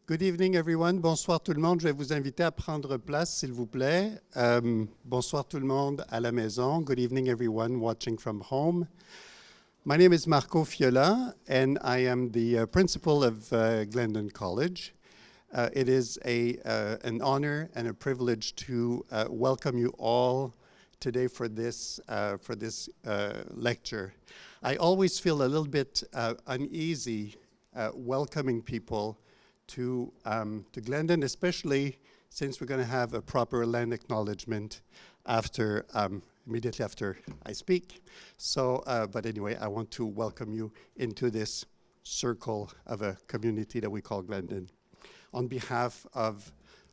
Good evening, everyone. Bonsoir tout le monde. Je vais vous inviter à prendre place, s'il vous plaît. Bonsoir tout le monde à la maison. Good evening, everyone watching from home. My name is Marco Fiola, and I am the principal of Glendon College. It is an honor and a privilege to welcome you all today for this lecture. I always feel a little bit uneasy welcoming people to Glendon, especially since we're going to have a proper land acknowledgement immediately after I speak. So, but anyway, I want to welcome you into this circle of a community that we call Glendon. On behalf of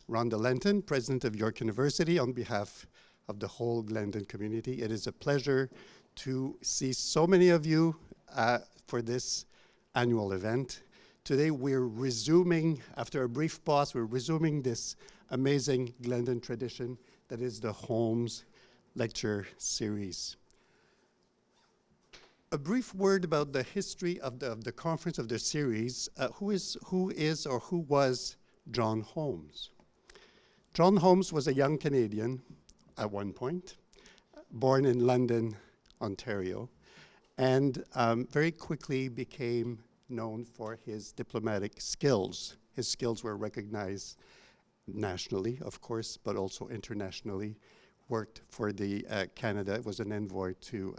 Rhonda Lenton, President of York University, on behalf of the whole Glendon community, it is a pleasure to see so many of you for this annual event. Today we're resuming, after a brief pause, we're resuming this amazing Glendon tradition that is the Holmes Lecture series. A brief word about the history of the conference of the series. Who is or who was John Holmes? John Holmes was a young Canadian at one point, born in London, Ontario, and very quickly became known for his diplomatic skills. His skills were recognized nationally, of course, but also internationally. Worked for the Canada, was an envoy to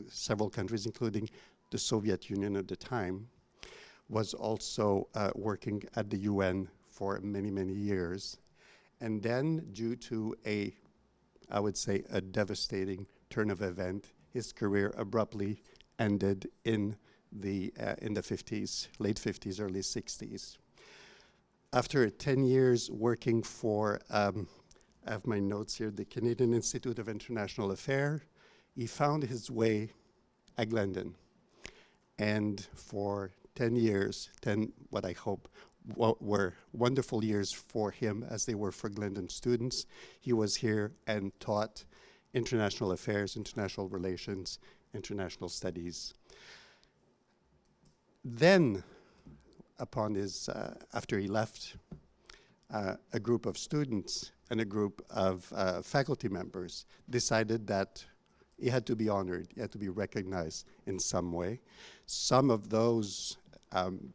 several countries, including the Soviet Union at the time. Was also working at the UN for many, many years. And then, due to I would say, a devastating turn of event, his career abruptly ended in the 50s, late 50s, early 60s. After 10 years working for, I have my notes here, the Canadian Institute of International Affairs, he found his way at Glendon. And for 10 years, what I hope were wonderful years for him as they were for Glendon students, he was here and taught international affairs, international relations, international studies. Then, after he left, a group of students and a group of faculty members decided that he had to be honored, he had to be recognized in some way. Some of those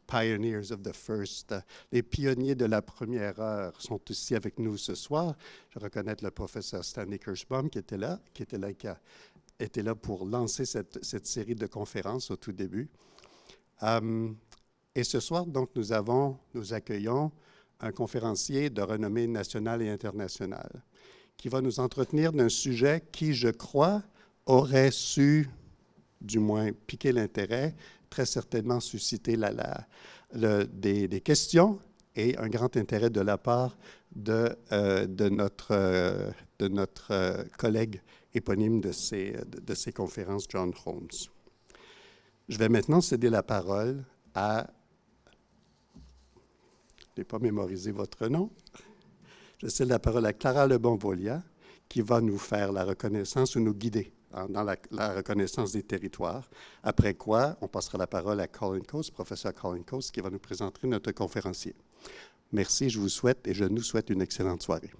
pioneers of the first, les pionniers de la première heure sont ici avec nous ce soir. Je reconnais le professeur Stanley Kirschbaum qui était là pour lancer cette série de conférences au tout début. Et ce soir, donc, nous accueillons un conférencier de renommée nationale et internationale qui va nous entretenir d'un sujet qui, je crois, aurait su, du moins, piquer l'intérêt, très certainement susciter des questions et un grand intérêt de la part de notre collègue éponyme de ces conférences, John Holmes. Je vais maintenant céder la parole à... Je n'ai pas mémorisé votre nom. Je cède la parole à Clara Lebon-Volia, qui va nous faire la reconnaissance ou nous guider dans la reconnaissance des territoires. Après quoi, on passera la parole à Colin Coast, professeur Colin Coast, qui va nous présenter notre conférencier. Merci, je nous souhaite une excellente soirée.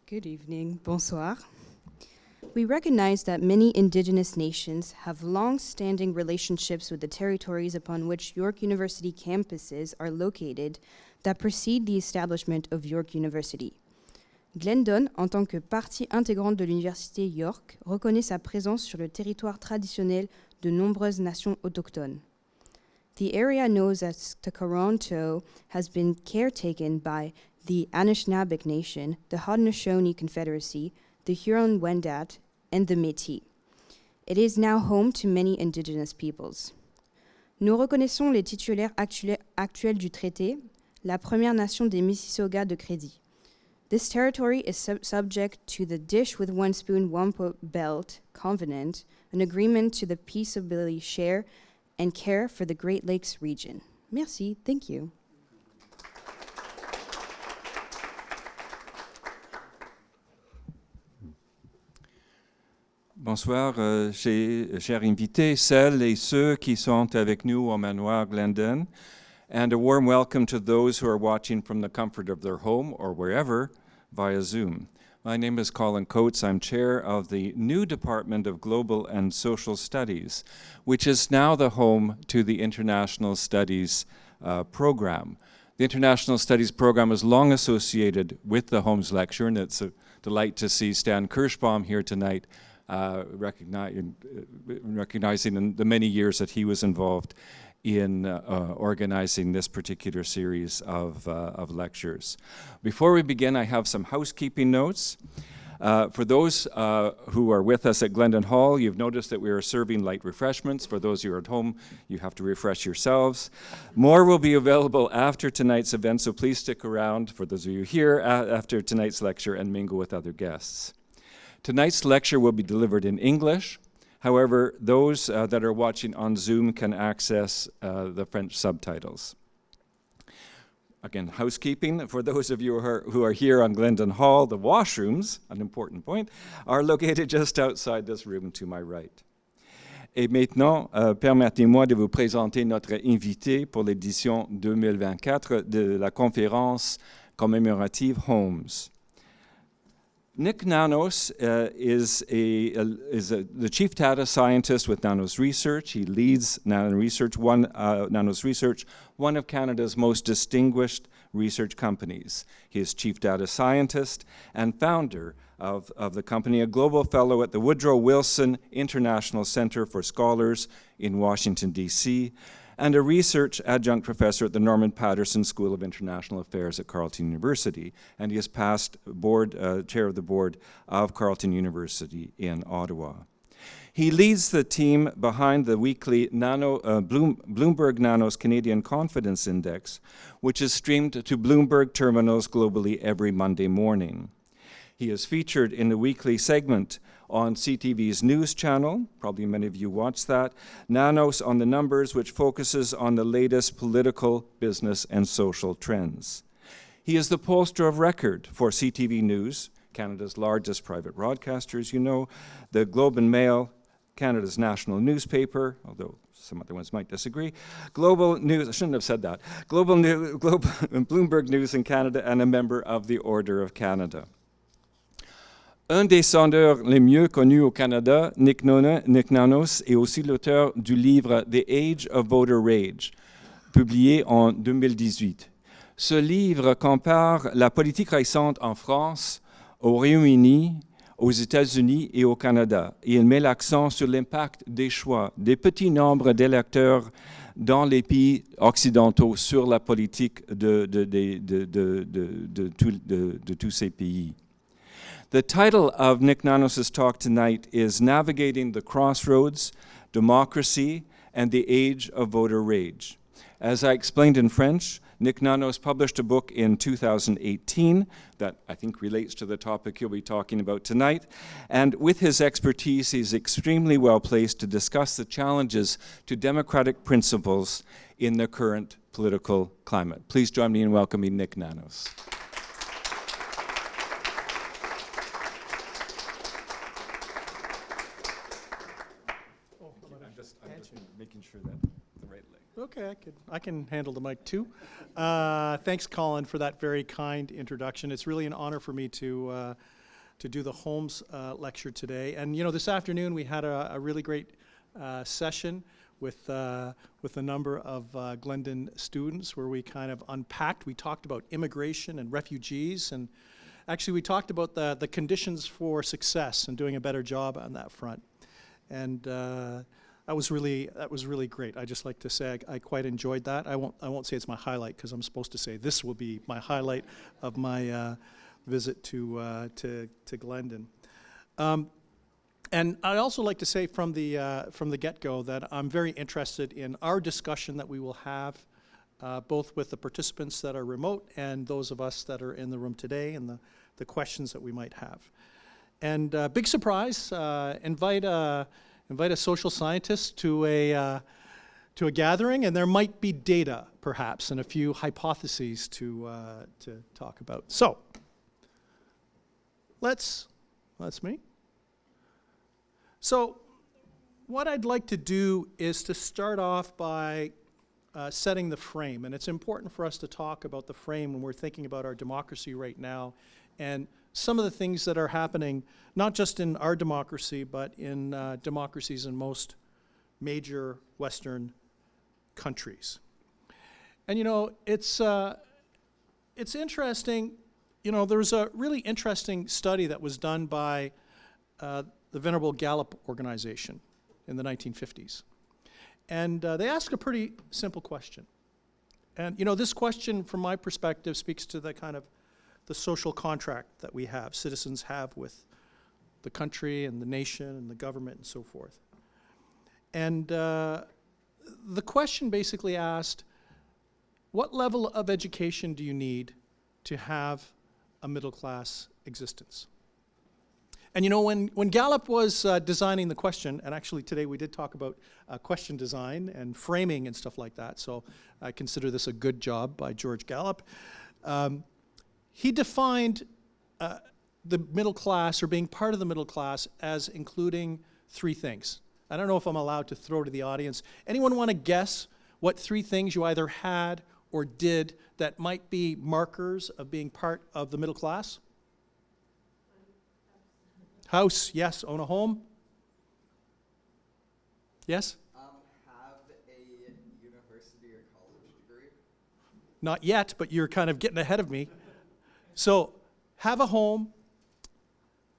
Good evening. Bonsoir. We recognize that many Indigenous nations have long-standing relationships with the territories upon which York University campuses are located that precede the establishment of York University. Glendon, en tant que partie intégrante de l'Université York, reconnaît sa présence sur le territoire traditionnel de nombreuses nations autochtones. The area known as Toronto has been caretaken by the Anishinaabe Nation, the Haudenosaunee Confederacy, the Huron-Wendat, and the Métis. It is now home to many indigenous peoples. Nous reconnaissons les titulaires actuels du traité, la Première Nation des Mississauga de Crédit. This territory is subject to the Dish with One Spoon, One Belt Covenant, an agreement to the peaceably share and care for the Great Lakes region. Merci, thank you. Bonsoir, chers invités, celles et ceux qui sont avec nous au manoir Glendon, and a warm welcome to those who are watching from the comfort of their home or wherever via Zoom. My name is Colin Coates. I'm chair of the new Department of Global and Social Studies, which is now the home to the International Studies program. The International Studies program is long associated with the Holmes Lecture, and it's a delight to see Stan Kirschbaum here tonight, recognizing the many years that he was involved in organizing this particular series of lectures. Before we begin, I have some housekeeping notes. For those who are with us at Glendon Hall, you've noticed that we are serving light refreshments. For those who are at home, you have to refresh yourselves. More will be available after tonight's event, so please stick around, for those of you here, after tonight's lecture and mingle with other guests. Tonight's lecture will be delivered in English. However, those that are watching on Zoom can access the French subtitles. Again, housekeeping, for those of you who are here on Glendon Hall, the washrooms, an important point, are located just outside this room to my right. Et maintenant, permettez-moi de vous présenter notre invité pour l'édition 2024 de la conférence commémorative Holmes. Nik Nanos is the chief data scientist with Nanos Research. He leads Nanos Research, one of Canada's most distinguished research companies. He is chief data scientist and founder of the company, a global fellow at the Woodrow Wilson International Center for Scholars in Washington, D.C., and a research adjunct professor at the Norman Patterson School of International Affairs at Carleton University. And he is past chair of the board of Carleton University in Ottawa. He leads the team behind the weekly Bloomberg Nanos Canadian Confidence Index, which is streamed to Bloomberg terminals globally every Monday morning. He is featured in the weekly segment on CTV's news channel, probably many of you watch that, Nanos on the Numbers, which focuses on the latest political, business, and social trends. He is the pollster of record for CTV News, Canada's largest private broadcaster, as you know, the Globe and Mail, Canada's national newspaper, although some other ones might disagree, Global News, I shouldn't have said that, Bloomberg News in Canada, and a member of the Order of Canada. Un des sondeurs les mieux connus au Canada, Nik Nanos, est aussi l'auteur du livre The Age of Voter Rage, publié en 2018. Ce livre compare la politique récente en France, au Royaume-Uni, aux États-Unis et au Canada. Et il met l'accent sur l'impact des choix des petits nombres d'électeurs dans les pays occidentaux sur la politique de tous ces pays. The title of Nik Nanos' talk tonight is Navigating the Crossroads, Democracy, and the Age of Voter Rage. As I explained in French, Nik Nanos published a book in 2018 that I think relates to the topic he'll be talking about tonight. And with his expertise, he's extremely well placed to discuss the challenges to democratic principles in the current political climate. Please join me in welcoming Nik Nanos. Making sure that the right leg. Okay, I can handle the mic too. Thanks, Colin, for that very kind introduction. It's really an honor for me to do the Holmes lecture today. And you know, this afternoon we had a really great session with a number of Glendon students where we kind of unpacked. We talked about immigration and refugees, and actually we talked about the conditions for success and doing a better job on that front. And that was really great. I just like to say I quite enjoyed that. I won't say it's my highlight because I'm supposed to say this will be my highlight of my visit to Glendon. And I'd also like to say from the get-go that I'm very interested in our discussion that we will have both with the participants that are remote and those of us that are in the room today, and the questions that we might have. And big surprise, invite a social scientist to a gathering, and there might be data, perhaps, and a few hypotheses to talk about. So, that's me. So what I'd like to do is to start off by setting the frame. And it's important for us to talk about the frame when we're thinking about our democracy right now and some of the things that are happening, not just in our democracy, but in democracies in most major Western countries. And you know, it's interesting, you know, there was a really interesting study that was done by the Venerable Gallup organization in the 1950s. And they asked a pretty simple question. And you know, this question from my perspective speaks to the kind of the social contract that we have, citizens have with the country and the nation and the government and so forth. And the question basically asked, what level of education do you need to have a middle-class existence? And you know, when Gallup was designing the question, and actually today we did talk about question design and framing and stuff like that, so I consider this a good job by George Gallup. He defined the middle class, or being part of the middle class, as including three things. I don't know if I'm allowed to throw to the audience. Anyone want to guess what three things you either had or did that might be markers of being part of the middle class? House, yes. Own a home? Yes? Have a university or college degree? Not yet, but you're kind of getting ahead of me. So, have a home,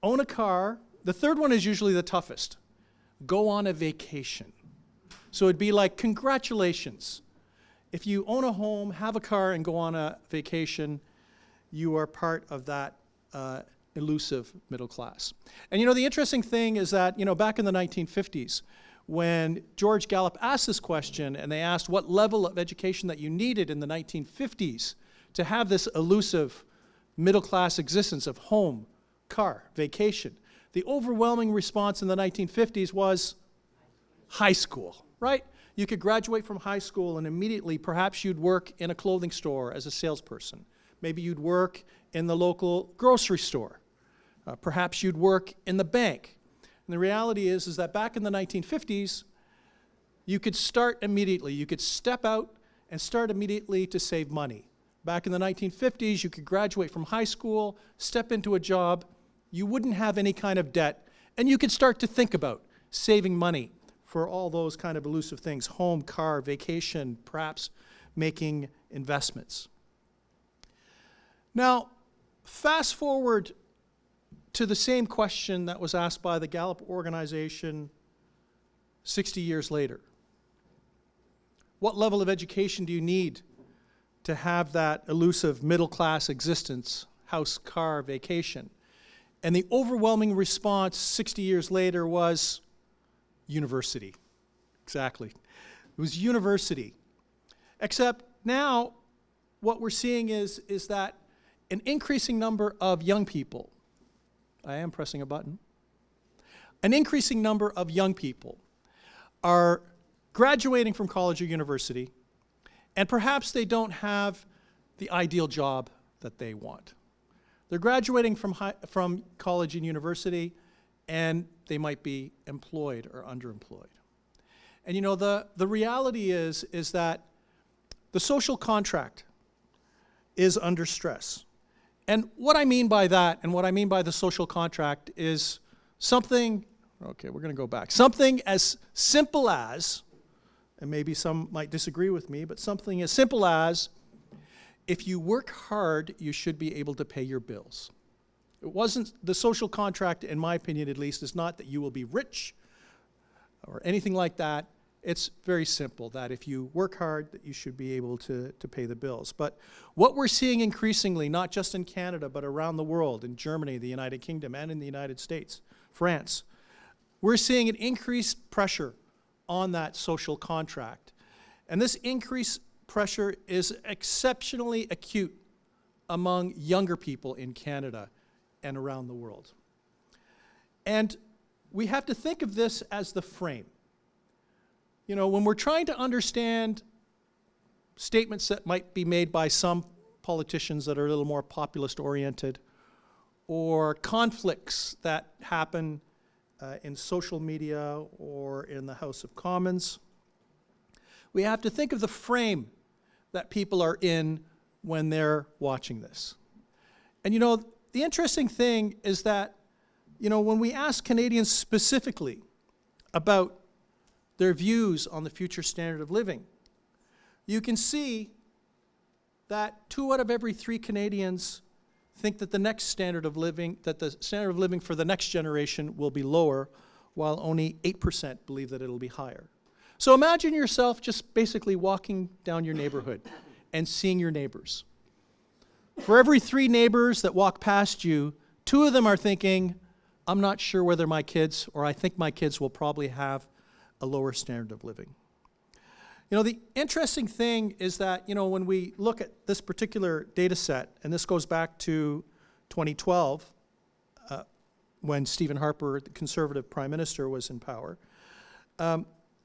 own a car. The third one is usually the toughest. Go on a vacation. So it'd be like, congratulations. If you own a home, have a car, and go on a vacation, you are part of that elusive middle class. And you know, the interesting thing is that, you know, back in the 1950s, when George Gallup asked this question, and they asked what level of education that you needed in the 1950s to have this elusive middle class existence of home, car, vacation, the overwhelming response in the 1950s was high school, right? You could graduate from high school and immediately perhaps you'd work in a clothing store as a salesperson. Maybe you'd work in the local grocery store. Perhaps you'd work in the bank. And the reality is that back in the 1950s, you could start immediately. You could step out and start immediately to save money. Back in the 1950s, you could graduate from high school, step into a job, you wouldn't have any kind of debt, and you could start to think about saving money for all those kind of elusive things, home, car, vacation, perhaps making investments. Now, fast forward to the same question that was asked by the Gallup organization 60 years later. What level of education do you need to have that elusive middle-class existence, house, car, vacation? And the overwhelming response 60 years later was university. Exactly. It was university. Except now what we're seeing is that an increasing number of young people, I am pressing a button, an increasing number of young people are graduating from college or university, and perhaps they don't have the ideal job that they want. They're graduating from college and university, and they might be employed or underemployed. And you know, the reality is that the social contract is under stress. And what I mean by that, and what I mean by the social contract, is something, okay, we're going to go back, something as simple as, and maybe some might disagree with me, but something as simple as, if you work hard, you should be able to pay your bills. It wasn't, the social contract, in my opinion at least, is not that you will be rich or anything like that. It's very simple, that if you work hard, that you should be able to pay the bills. But what we're seeing increasingly, not just in Canada, but around the world, in Germany, the United Kingdom, and in the United States, France, we're seeing an increased pressure on that social contract. And this increased pressure is exceptionally acute among younger people in Canada and around the world. And we have to think of this as the frame. You know, when we're trying to understand statements that might be made by some politicians that are a little more populist-oriented, or conflicts that happen in social media or in the House of Commons. We have to think of the frame that people are in when they're watching this. And the interesting thing is that, when we ask Canadians specifically about their views on the future standard of living, you can see that 2 out of every 3 Canadians think that the standard of living for the next generation will be lower, while only 8% believe that it'll be higher. So imagine yourself just basically walking down your neighborhood and seeing your neighbors. For every 3 neighbors that walk past you, 2 of them are thinking, I'm not sure whether my kids, or I think my kids will probably have a lower standard of living. The interesting thing is that, when we look at this particular data set, and this goes back to 2012, when Stephen Harper, the Conservative Prime Minister, was in power,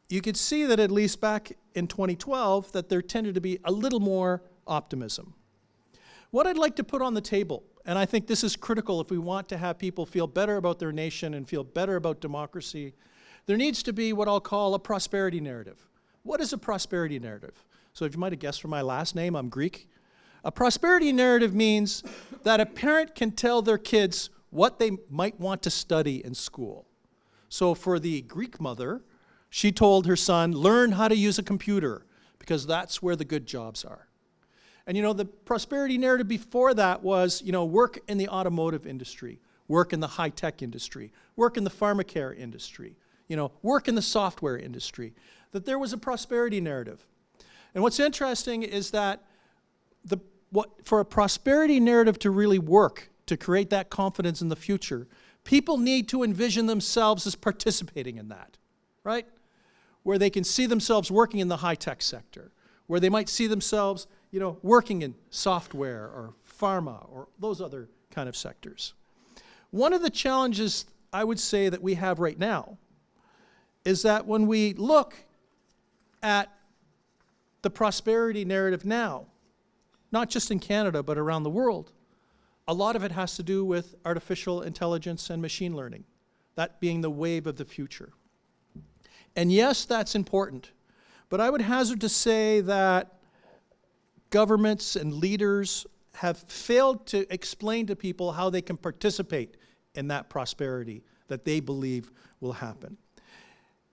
you could see that at least back in 2012, that there tended to be a little more optimism. What I'd like to put on the table, and I think this is critical if we want to have people feel better about their nation and feel better about democracy, there needs to be what I'll call a prosperity narrative. What is a prosperity narrative? So if you might have guessed from my last name, I'm Greek. A prosperity narrative means that a parent can tell their kids what they might want to study in school. So for the Greek mother, she told her son, learn how to use a computer, because that's where the good jobs are. And the prosperity narrative before that was, work in the automotive industry, work in the high-tech industry, work in the pharmacare industry, work in the software industry, that there was a prosperity narrative. And what's interesting is that for a prosperity narrative to really work, to create that confidence in the future, people need to envision themselves as participating in that, right? Where they can see themselves working in the high-tech sector, where they might see themselves, working in software or pharma or those other kind of sectors. One of the challenges I would say that we have right now is that when we look at the prosperity narrative now, not just in Canada but around the world, a lot of it has to do with artificial intelligence and machine learning, that being the wave of the future. And yes, that's important, but I would hazard to say that governments and leaders have failed to explain to people how they can participate in that prosperity that they believe will happen.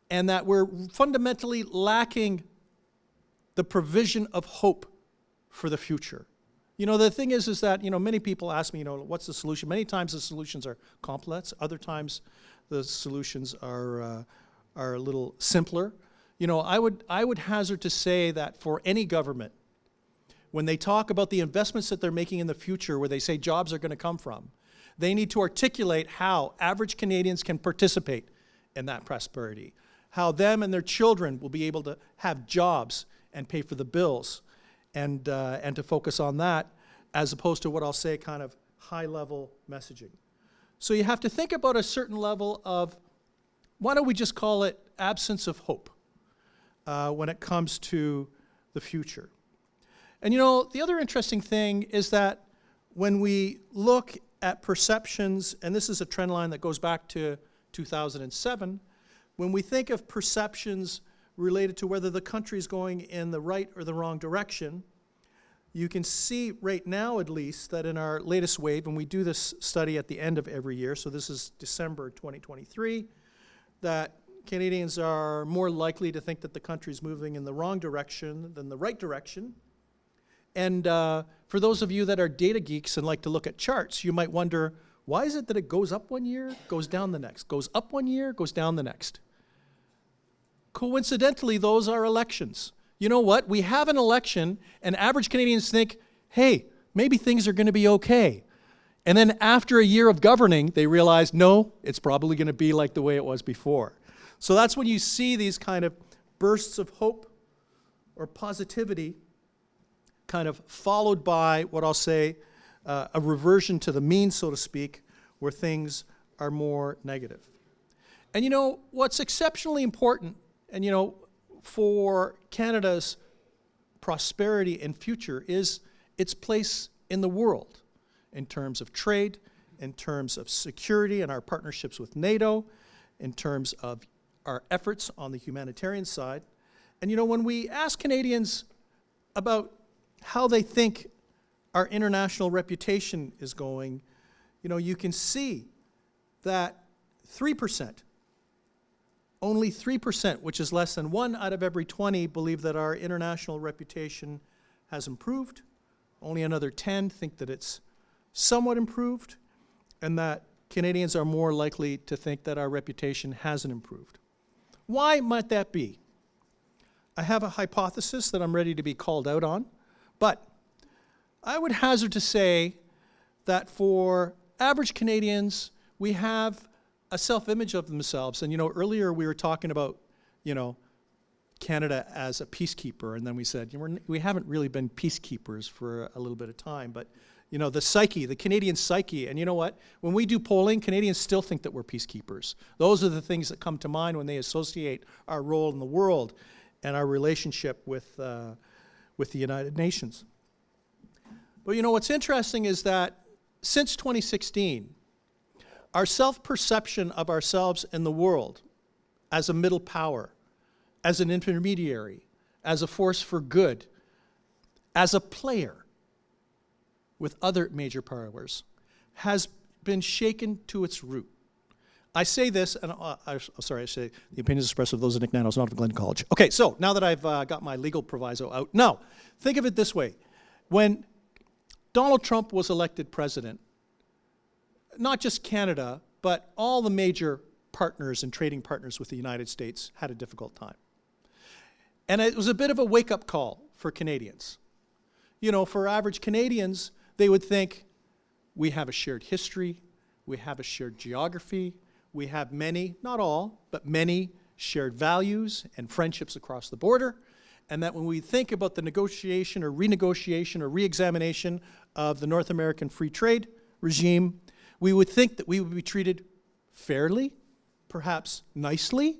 And that we're fundamentally lacking the provision of hope for the future. The thing is that, many people ask me, what's the solution? Many times the solutions are complex. Other times the solutions are a little simpler. I would hazard to say that for any government, when they talk about the investments that they're making in the future, where they say jobs are going to come from, they need to articulate how average Canadians can participate in that prosperity, how them and their children will be able to have jobs and pay for the bills, and to focus on that, as opposed to what I'll say kind of high-level messaging. So you have to think about a certain level of, why don't we just call it absence of hope when it comes to the future. And the other interesting thing is that when we look at perceptions, and this is a trend line that goes back to 2007, when we think of perceptions related to whether the country is going in the right or the wrong direction, you can see right now at least that in our latest wave, and we do this study at the end of every year, so this is December 2023, that Canadians are more likely to think that the country is moving in the wrong direction than the right direction. And for those of you that are data geeks and like to look at charts, you might wonder, why is it that it goes up one year, goes down the next, goes up one year, goes down the next? Coincidentally, those are elections. You know what? We have an election, and average Canadians think, hey, maybe things are going to be okay. And then after a year of governing, they realize, no, it's probably going to be like the way it was before. So that's when you see these kind of bursts of hope or positivity kind of followed by what I'll say a reversion to the mean, so to speak, where things are more negative. And what's exceptionally important, and for Canada's prosperity and future, is its place in the world in terms of trade, in terms of security and our partnerships with NATO, in terms of our efforts on the humanitarian side. And you know, when we ask Canadians about how they think our international reputation is going, you know, you can see that 3%, only 3%, which is less than 1 out of every 20, believe that our international reputation has improved. Only another 10 think that it's somewhat improved, and that Canadians are more likely to think that our reputation hasn't improved. Why might that be? I have a hypothesis that I'm ready to be called out on, but I would hazard to say that for average Canadians, we have a self-image of themselves. And you know, earlier we were talking about, you know, Canada as a peacekeeper, and then we said, you know, we haven't really been peacekeepers for a little bit of time, but you know, the psyche, the Canadian psyche, and you know what? When we do polling, Canadians still think that we're peacekeepers. Those are the things that come to mind when they associate our role in the world and our relationship with the United Nations. But you know, what's interesting is that since 2016, our self-perception of ourselves in the world as a middle power, as an intermediary, as a force for good, as a player with other major powers, has been shaken to its root. I say this, and I say the opinions expressed of those of Nik Nanos, not of Glen College. Okay, so now that I've got my legal proviso out, now, think of it this way. When Donald Trump was elected president, not just Canada, but all the major partners and trading partners with the United States had a difficult time. And it was a bit of a wake-up call for Canadians. You know, for average Canadians, they would think, we have a shared history, we have a shared geography, we have many, not all, but many shared values and friendships across the border, and that when we think about the negotiation or renegotiation or re-examination of the North American free trade regime, we would think that we would be treated fairly, perhaps nicely,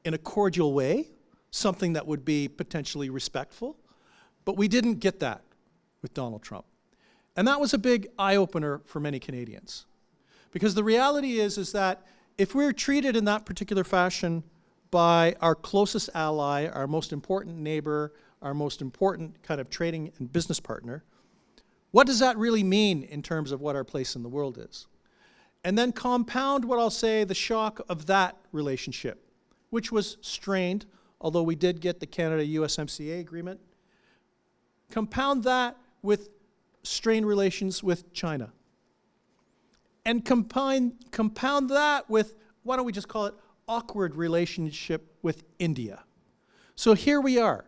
in a cordial way, something that would be potentially respectful, but we didn't get that with Donald Trump. And that was a big eye-opener for many Canadians. Because the reality is that if we're treated in that particular fashion by our closest ally, our most important neighbor, our most important kind of trading and business partner, what does that really mean in terms of what our place in the world is? And then compound what I'll say the shock of that relationship, which was strained, although we did get the Canada-USMCA agreement. Compound that with strained relations with China. And compound that with, why don't we just call it, awkward relationship with India. So here we are,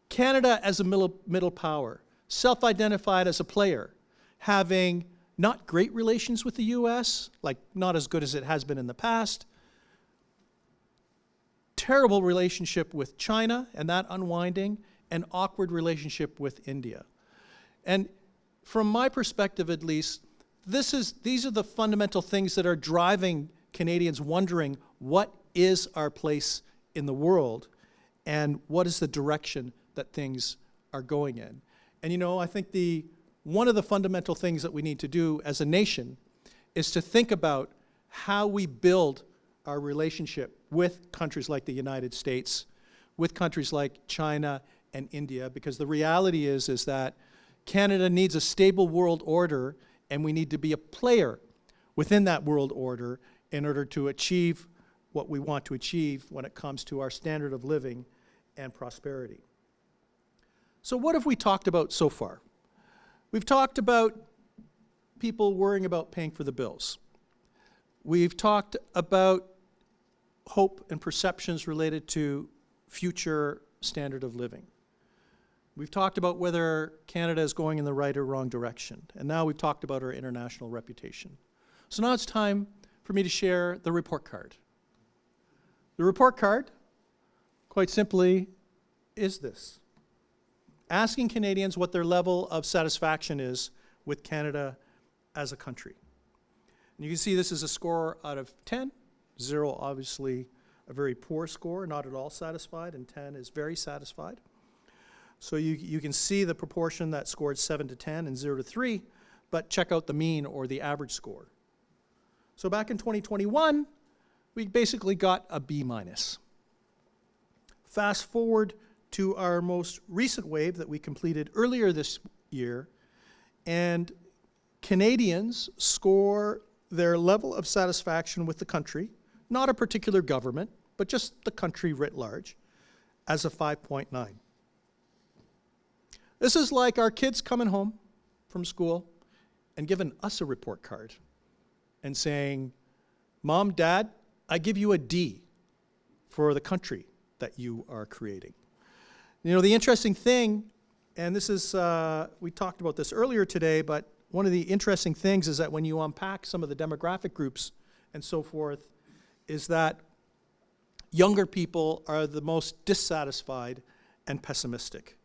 Canada as a middle power, self-identified as a player, having not great relations with the US, like not as good as it has been in the past, terrible relationship with China and that unwinding, and awkward relationship with India. And from my perspective at least, these are the fundamental things that are driving Canadians wondering what is our place in the world and what is the direction that things are going in. And you know, I think one of the fundamental things that we need to do as a nation is to think about how we build our relationship with countries like the United States, with countries like China and India, because the reality is that Canada needs a stable world order, and we need to be a player within that world order in order to achieve what we want to achieve when it comes to our standard of living and prosperity. So what have we talked about so far? We've talked about people worrying about paying for the bills. We've talked about hope and perceptions related to future standard of living. We've talked about whether Canada is going in the right or wrong direction. And now we've talked about our international reputation. So now it's time for me to share the report card. The report card, quite simply, is this: asking Canadians what their level of satisfaction is with Canada as a country. And you can see this is a score out of 10. 0, obviously, a very poor score, not at all satisfied, and 10 is very satisfied. So you can see the proportion that scored 7 to 10 and 0 to 3, but check out the mean or the average score. So back in 2021, we basically got a B minus. Fast forward to our most recent wave that we completed earlier this year, and Canadians score their level of satisfaction with the country, not a particular government, but just the country writ large, as a 5.9. This is like our kids coming home from school and giving us a report card and saying, Mom, Dad, I give you a D for the country that you are creating. You know, the interesting thing, and this is, we talked about this earlier today, but one of the interesting things is that when you unpack some of the demographic groups and so forth, is that younger people are the most dissatisfied and pessimistic.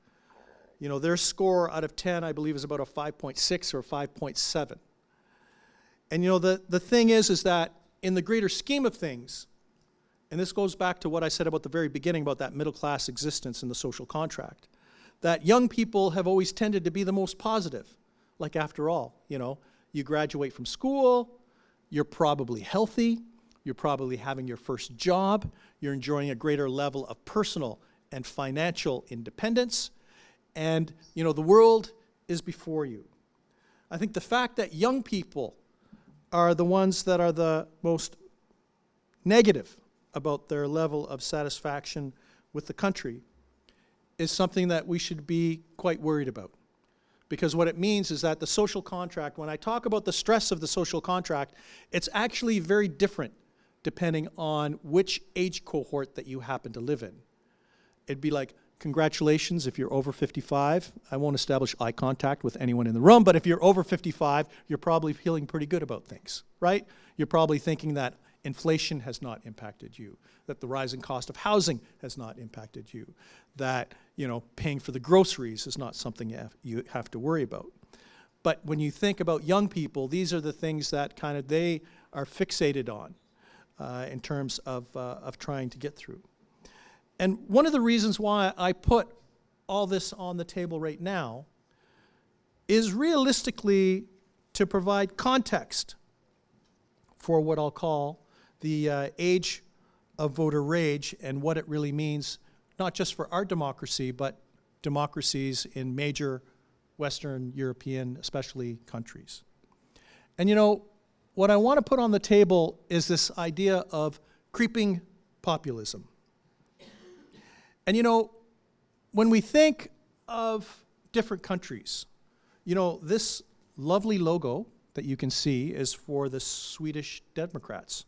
You know, their score out of 10, I believe, is about a 5.6 or 5.7. And you know, the thing is that in the greater scheme of things, and this goes back to what I said about the very beginning about that middle class existence in the social contract, that young people have always tended to be the most positive. Like, after all, you know, you graduate from school, you're probably healthy, you're probably having your first job, you're enjoying a greater level of personal and financial independence, and, you know, the world is before you. I think the fact that young people are the ones that are the most negative about their level of satisfaction with the country is something that we should be quite worried about. Because what it means is that the social contract, when I talk about the stress of the social contract, it's actually very different depending on which age cohort that you happen to live in. It'd be like, congratulations if you're over 55. I won't establish eye contact with anyone in the room, but if you're over 55, you're probably feeling pretty good about things, right? You're probably thinking that inflation has not impacted you, that the rising cost of housing has not impacted you, that, you know, paying for the groceries is not something you have to worry about. But when you think about young people, these are the things that kind of they are fixated on in terms of trying to get through. And one of the reasons why I put all this on the table right now is realistically to provide context for what I'll call the age of voter rage and what it really means, not just for our democracy, but democracies in major Western European, especially, countries. And you know, what I want to put on the table is this idea of creeping populism. And you know, when we think of different countries, you know, this lovely logo that you can see is for the Swedish Democrats.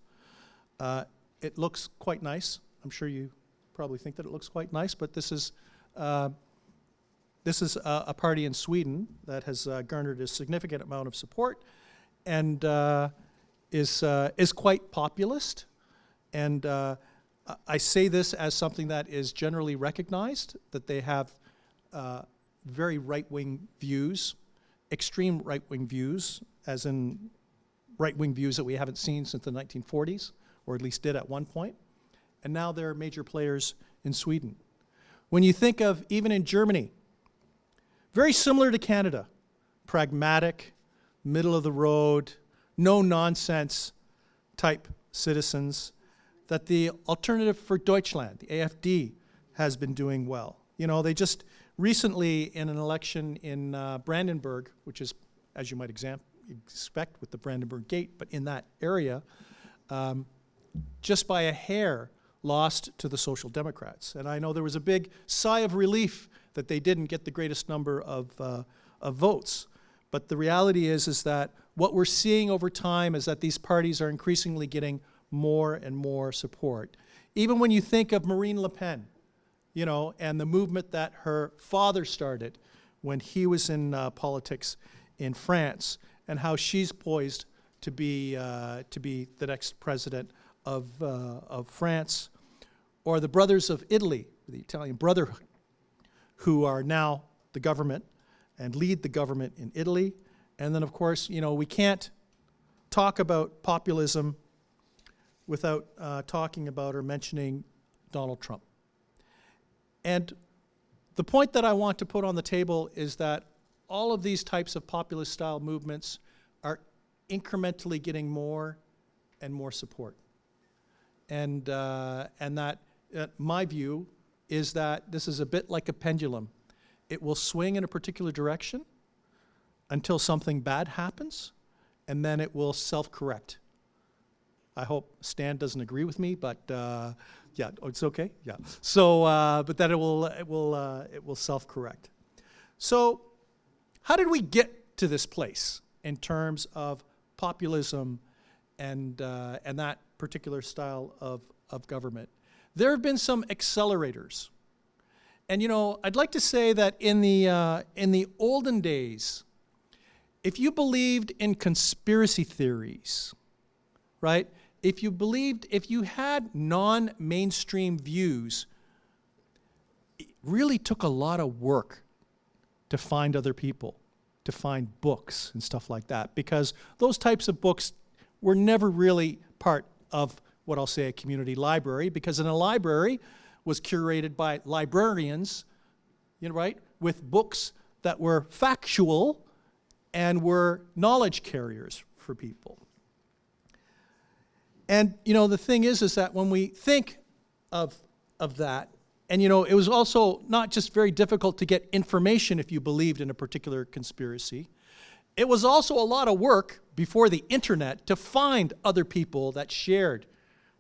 It looks quite nice. I'm sure you probably think that it looks quite nice, but this is a party in Sweden that has garnered a significant amount of support and is quite populist. And I say this as something that is generally recognized, that they have very right-wing views, extreme right-wing views, as in right-wing views that we haven't seen since the 1940s, or at least did at one point. And now they're major players in Sweden. When you think of, even in Germany, very similar to Canada, pragmatic, middle of the road, no nonsense type citizens, that the Alternative for Deutschland, the AfD, has been doing well. You know, they just recently, in an election in Brandenburg, which is, as you might expect with the Brandenburg Gate, but in that area, just by a hair, lost to the Social Democrats. And I know there was a big sigh of relief that they didn't get the greatest number of votes. But the reality is that what we're seeing over time is that these parties are increasingly getting more and more support. Even when you think of Marine Le Pen, you know, and the movement that her father started when he was in politics in France, and how she's poised to be the next president of France, or the brothers of Italy, the Italian Brotherhood, who are now the government and lead the government in Italy. And then, of course, you know, we can't talk about populism without talking about or mentioning Donald Trump. And the point that I want to put on the table is that all of these types of populist-style movements are incrementally getting more and more support. And that, my view is that this is a bit like a pendulum. It will swing in a particular direction until something bad happens, and then it will self-correct. I hope Stan doesn't agree with me, but yeah, oh, it's okay. Yeah. So, but that it will self-correct. So, how did we get to this place in terms of populism and that particular style of government? There have been some accelerators, and you know, I'd like to say that in the olden days, if you believed in conspiracy theories, right? If you had non-mainstream views, it really took a lot of work to find other people, to find books and stuff like that, because those types of books were never really part of what I'll say a community library, because in a library was curated by librarians, you know, right, with books that were factual and were knowledge carriers for people. And you know, the thing is that when we think of that, and you know, it was also not just very difficult to get information if you believed in a particular conspiracy. It was also a lot of work before the internet to find other people that shared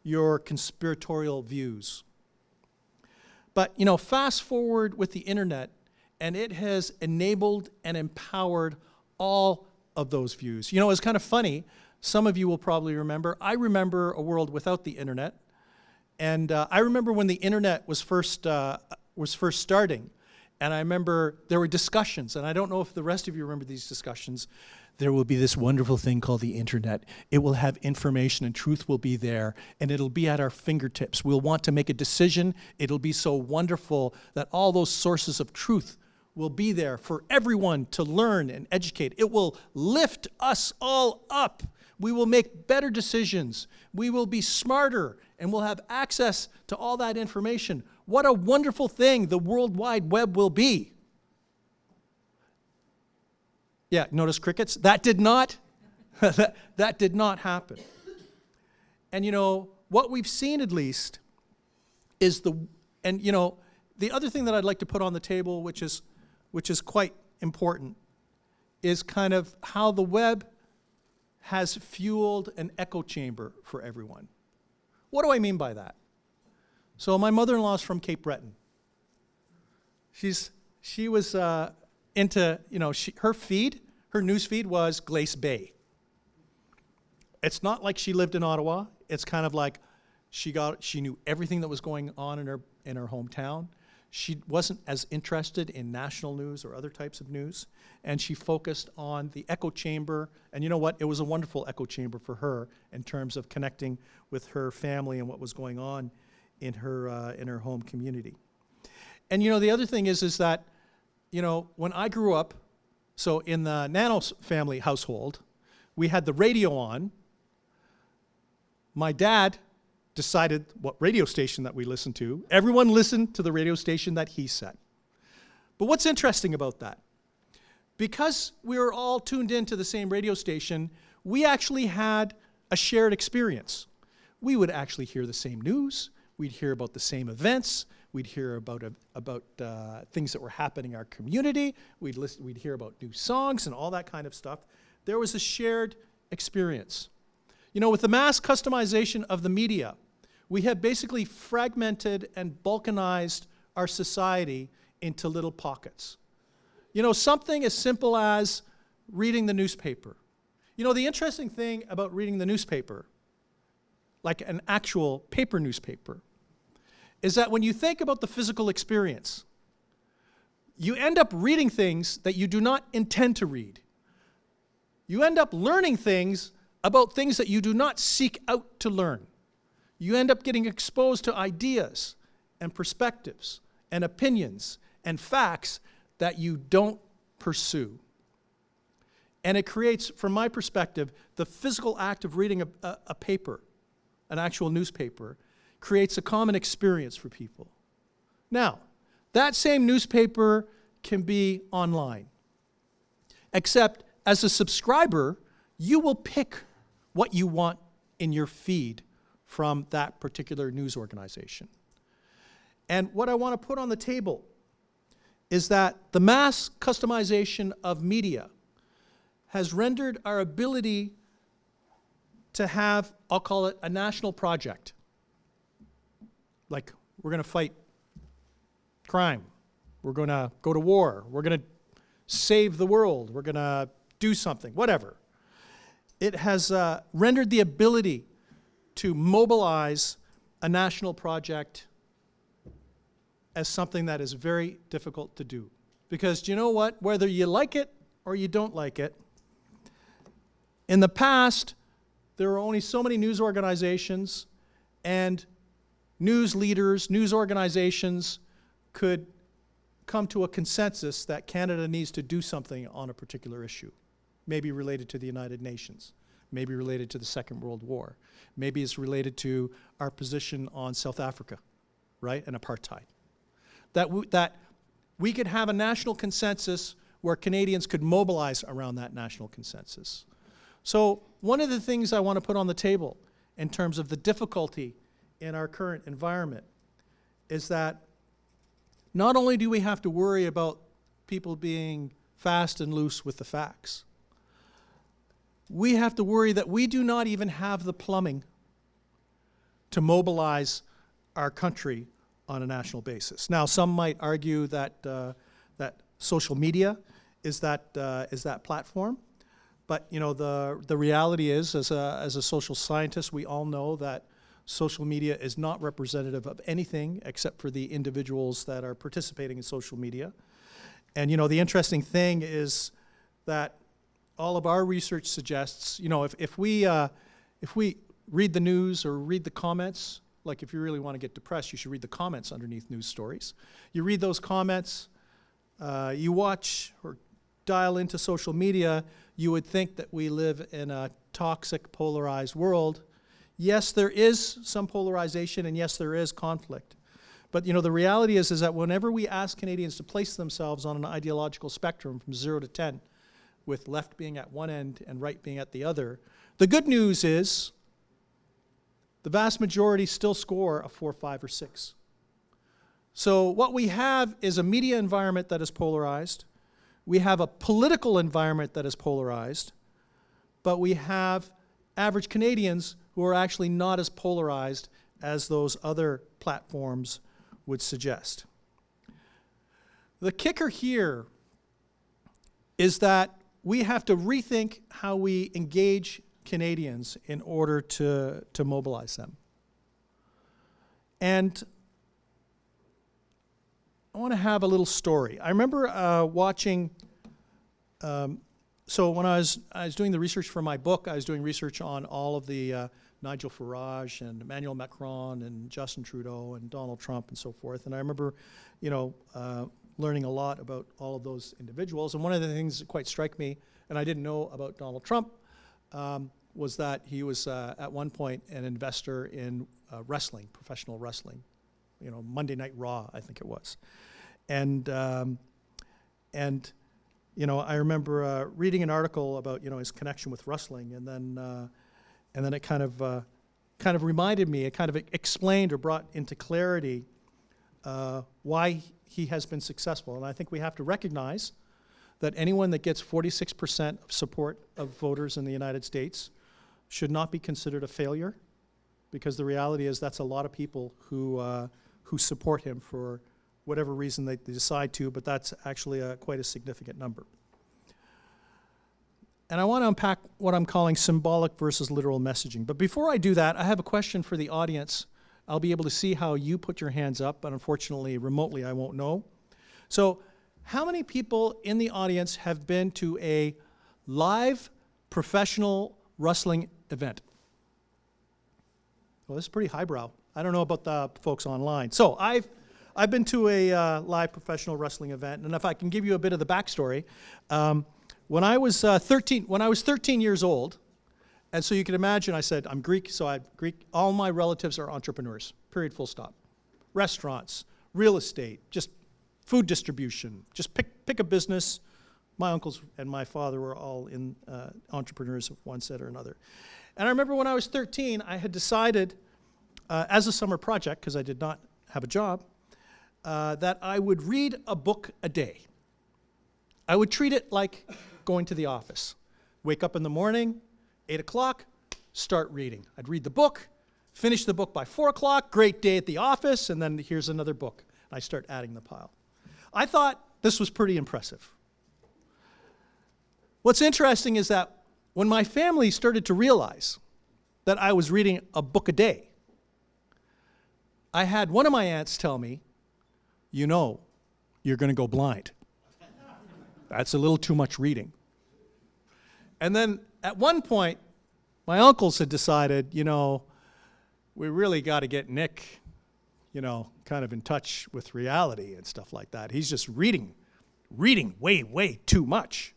your conspiratorial views. But you know, fast forward with the internet, and it has enabled and empowered all of those views. You know, it's kind of funny. Some of you will probably remember. I remember a world without the internet, and I remember when the internet was first starting, and I remember there were discussions, and I don't know if the rest of you remember these discussions. There will be this wonderful thing called the internet. It will have information, and truth will be there, and it'll be at our fingertips. We'll want to make a decision. It'll be so wonderful that all those sources of truth will be there for everyone to learn and educate. It will lift us all up. We will make better decisions. We will be smarter, and we'll have access to all that information. What a wonderful thing the World Wide Web will be. Yeah, notice crickets? That did not, that did not happen. And you know, what we've seen at least is and you know, the other thing that I'd like to put on the table, which is quite important, is kind of how the web has fueled an echo chamber for everyone. What do I mean by that? So my mother-in-law is from Cape Breton. She was into, you know, her news feed was Glace Bay. It's not like she lived in Ottawa. It's kind of like she knew everything that was going on in her hometown. She wasn't as interested in national news or other types of news, and she focused on the echo chamber. And you know what? It was a wonderful echo chamber for her in terms of connecting with her family and what was going on in her home community. And you know, the other thing is that, you know, when I grew up, so in the Nanos family household, we had the radio on. My dad decided what radio station that we listened to. Everyone listened to the radio station that he set. But what's interesting about that? Because we were all tuned in to the same radio station, we actually had a shared experience. We would actually hear the same news. We'd hear about the same events. We'd hear about things that were happening in our community. We'd hear about new songs and all that kind of stuff. There was a shared experience. You know, with the mass customization of the media, we have basically fragmented and balkanized our society into little pockets. You know, something as simple as reading the newspaper. You know, the interesting thing about reading the newspaper, like an actual paper newspaper, is that when you think about the physical experience, you end up reading things that you do not intend to read. You end up learning things about things that you do not seek out to learn. You end up getting exposed to ideas and perspectives and opinions and facts that you don't pursue. And it creates, from my perspective, the physical act of reading a paper, an actual newspaper, creates a common experience for people. Now, that same newspaper can be online, except as a subscriber, you will pick what you want in your feed from that particular news organization. And what I want to put on the table is that the mass customization of media has rendered our ability to have, I'll call it, a national project. Like, we're going to fight crime. We're going to go to war. We're going to save the world. We're going to do something, whatever. It has rendered the ability to mobilize a national project as something that is very difficult to do. Because do you know what? Whether you like it or you don't like it, in the past, there were only so many news organizations, and news leaders, news organizations could come to a consensus that Canada needs to do something on a particular issue, maybe related to the United Nations, maybe related to the Second World War, maybe it's related to our position on South Africa, right, and apartheid. That we could have a national consensus where Canadians could mobilize around that national consensus. So one of the things I want to put on the table in terms of the difficulty in our current environment is that not only do we have to worry about people being fast and loose with the facts, we have to worry that we do not even have the plumbing to mobilize our country on a national basis. Now, some might argue that that social media is that platform, but you know the reality is, as a social scientist, we all know that social media is not representative of anything except for the individuals that are participating in social media. And you know the interesting thing is that all of our research suggests, you know, if we read the news or read the comments, like if you really want to get depressed, you should read the comments underneath news stories. You read those comments, you watch or dial into social media, you would think that we live in a toxic, polarized world. Yes, there is some polarization, and yes, there is conflict. But you know, the reality is that whenever we ask Canadians to place themselves on an ideological spectrum from 0 to 10, with left being at one end and right being at the other, the good news is the vast majority still score a 4, 5, or 6. So what we have is a media environment that is polarized. We have a political environment that is polarized. But we have average Canadians who are actually not as polarized as those other platforms would suggest. The kicker here is that we have to rethink how we engage Canadians in order to mobilize them. And I want to have a little story. I remember watching, so when I was doing the research for my book, I was doing research on all of the Nigel Farage and Emmanuel Macron and Justin Trudeau and Donald Trump and so forth. And I remember, you know, learning a lot about all of those individuals. And one of the things that quite struck me, and I didn't know about Donald Trump, was that he was at one point an investor in wrestling, professional wrestling, you know, Monday Night Raw, I think it was. And you know, I remember reading an article about, you know, his connection with wrestling, and then it kind of reminded me, it kind of explained or brought into clarity why he has been successful. And I think we have to recognize that anyone that gets 46% of support of voters in the United States should not be considered a failure, because the reality is that's a lot of people who support him for whatever reason they decide to, but that's actually quite a significant number. And I want to unpack what I'm calling symbolic versus literal messaging. But before I do that, I have a question for the audience. I'll be able to see how you put your hands up, but unfortunately, remotely, I won't know. So, how many people in the audience have been to a live professional wrestling event? Well, this is pretty highbrow. I don't know about the folks online. So I've been to a live professional wrestling event, and if I can give you a bit of the backstory, when I was 13 years old, and so you can imagine, I said, I'm Greek, so I'm Greek. All my relatives are entrepreneurs, period, full stop. Restaurants, real estate, just food distribution, just pick a business. My uncles and my father were all entrepreneurs of one set or another. And I remember when I was 13, I had decided as a summer project, because I did not have a job, that I would read a book a day. I would treat it like going to the office. Wake up in the morning, 8 o'clock, start reading. I'd read the book, finish the book by 4 o'clock, great day at the office, and then here's another book. I start adding the pile. I thought this was pretty impressive. What's interesting is that when my family started to realize that I was reading a book a day, I had one of my aunts tell me, you know, you're going to go blind. That's a little too much reading. And then at one point, my uncles had decided, you know, we really got to get Nik, you know, kind of in touch with reality and stuff like that. He's just reading way, way too much.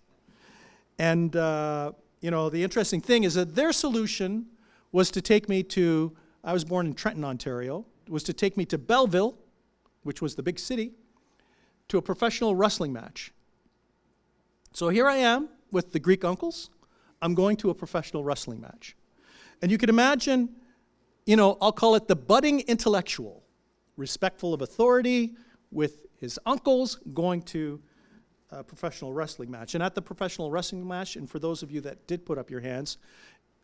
And, you know, the interesting thing is that their solution was to take me to, I was born in Trenton, Ontario, was to take me to Belleville, which was the big city, to a professional wrestling match. So here I am with the Greek uncles. I'm going to a professional wrestling match. And you can imagine, you know, I'll call it the budding intellectual, respectful of authority, with his uncles going to a professional wrestling match. And at the professional wrestling match, and for those of you that did put up your hands,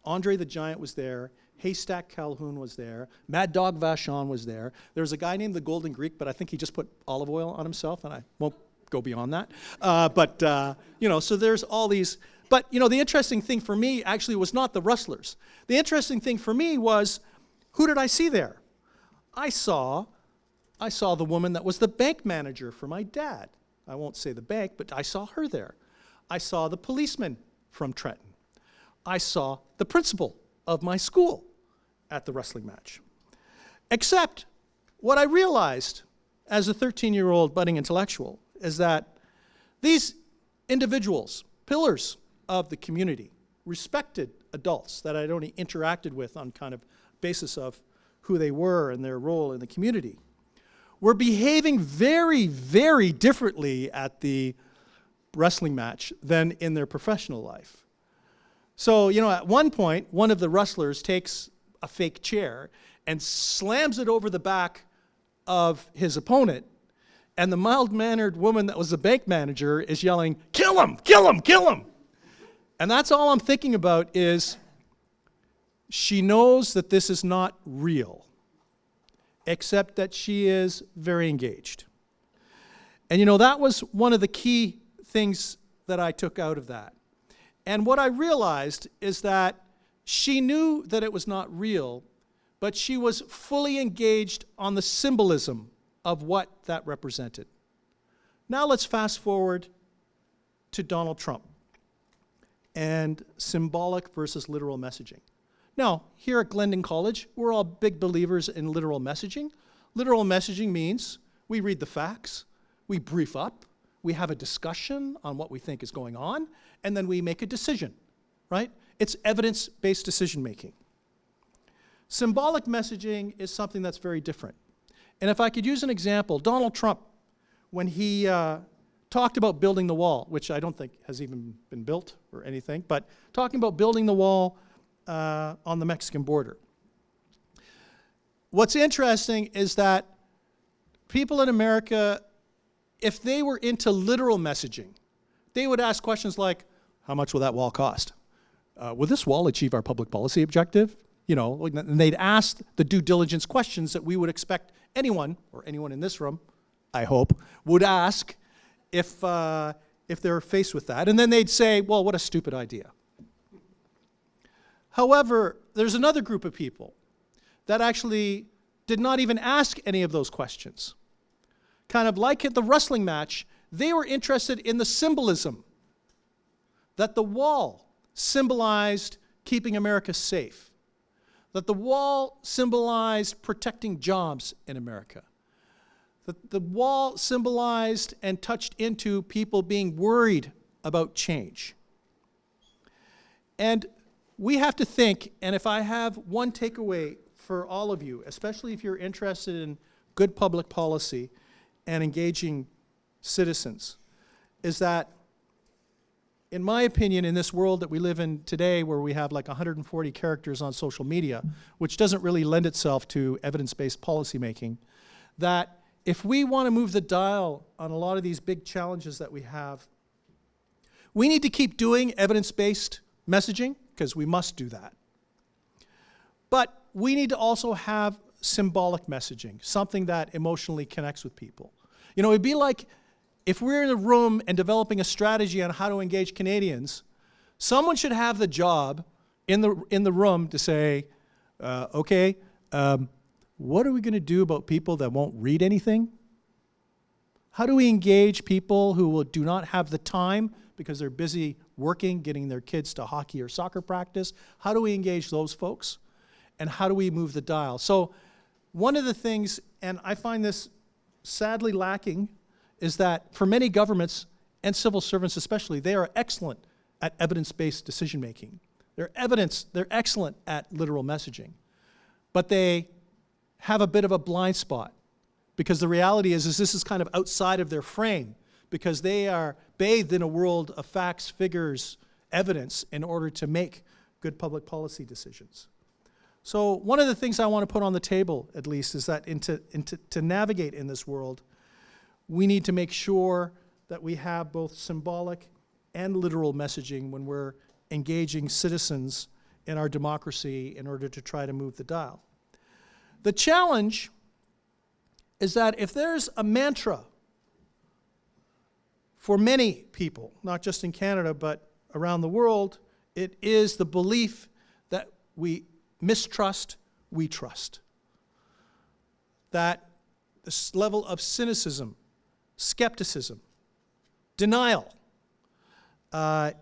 Andre the Giant was there, Haystack Calhoun was there, Mad Dog Vachon was there. There was a guy named the Golden Greek, but I think he just put olive oil on himself, and I won't go beyond that. You know, so there's all these. But, you know, the interesting thing for me actually was not the wrestlers. The interesting thing for me was, who did I see there? I saw the woman that was the bank manager for my dad. I won't say the bank, but I saw her there. I saw the policeman from Trenton. I saw the principal of my school at the wrestling match. Except what I realized as a 13-year-old budding intellectual is that these individuals, pillars of the community, respected adults that I'd only interacted with on kind of basis of who they were and their role in the community, were behaving very, very differently at the wrestling match than in their professional life. So, you know, at one point, one of the wrestlers takes a fake chair and slams it over the back of his opponent, and the mild-mannered woman that was the bank manager is yelling, "Kill him, kill him, kill him!" And that's all I'm thinking about is she knows that this is not real, except that she is very engaged. And you know, that was one of the key things that I took out of that. And what I realized is that she knew that it was not real, but she was fully engaged on the symbolism of what that represented. Now let's fast forward to Donald Trump and symbolic versus literal messaging. Now, here at Glendon College, we're all big believers in literal messaging. Literal messaging means we read the facts, we brief up, we have a discussion on what we think is going on, and then we make a decision, right? It's evidence-based decision-making. Symbolic messaging is something that's very different. And if I could use an example, Donald Trump, when he talked about building the wall, which I don't think has even been built or anything, but talking about building the wall on the Mexican border. What's interesting is that people in America, if they were into literal messaging, they would ask questions like, how much will that wall cost? Will this wall achieve our public policy objective? You know, and they'd ask the due diligence questions that we would expect anyone, or anyone in this room, I hope, would ask if they're faced with that. And then they'd say, well, what a stupid idea. However, there's another group of people that actually did not even ask any of those questions. Kind of like at the wrestling match, they were interested in the symbolism that the wall symbolized keeping America safe, that the wall symbolized protecting jobs in America, that the wall symbolized and touched into people being worried about change. And we have to think, and if I have one takeaway for all of you, especially if you're interested in good public policy and engaging citizens, is that in my opinion, in this world that we live in today, where we have like 140 characters on social media, which doesn't really lend itself to evidence-based policymaking, that if we want to move the dial on a lot of these big challenges that we have, we need to keep doing evidence-based messaging, because we must do that. But we need to also have symbolic messaging, something that emotionally connects with people. You know, it'd be like if we're in a room and developing a strategy on how to engage Canadians, someone should have the job in the room to say, okay, what are we going to do about people that won't read anything? How do we engage people who do not have the time because they're busy working, getting their kids to hockey or soccer practice? How do we engage those folks? And how do we move the dial? So one of the things, and I find this sadly lacking, is that for many governments, and civil servants especially, they are excellent at evidence-based decision-making. They're excellent at literal messaging. But they have a bit of a blind spot, because the reality is this is kind of outside of their frame, because they are bathed in a world of facts, figures, evidence in order to make good public policy decisions. So one of the things I want to put on the table, at least, is that to navigate in this world, we need to make sure that we have both symbolic and literal messaging when we're engaging citizens in our democracy in order to try to move the dial. The challenge is that if there's a mantra for many people, not just in Canada, but around the world, it is the belief that we mistrust, we trust. That this level of cynicism, skepticism, denial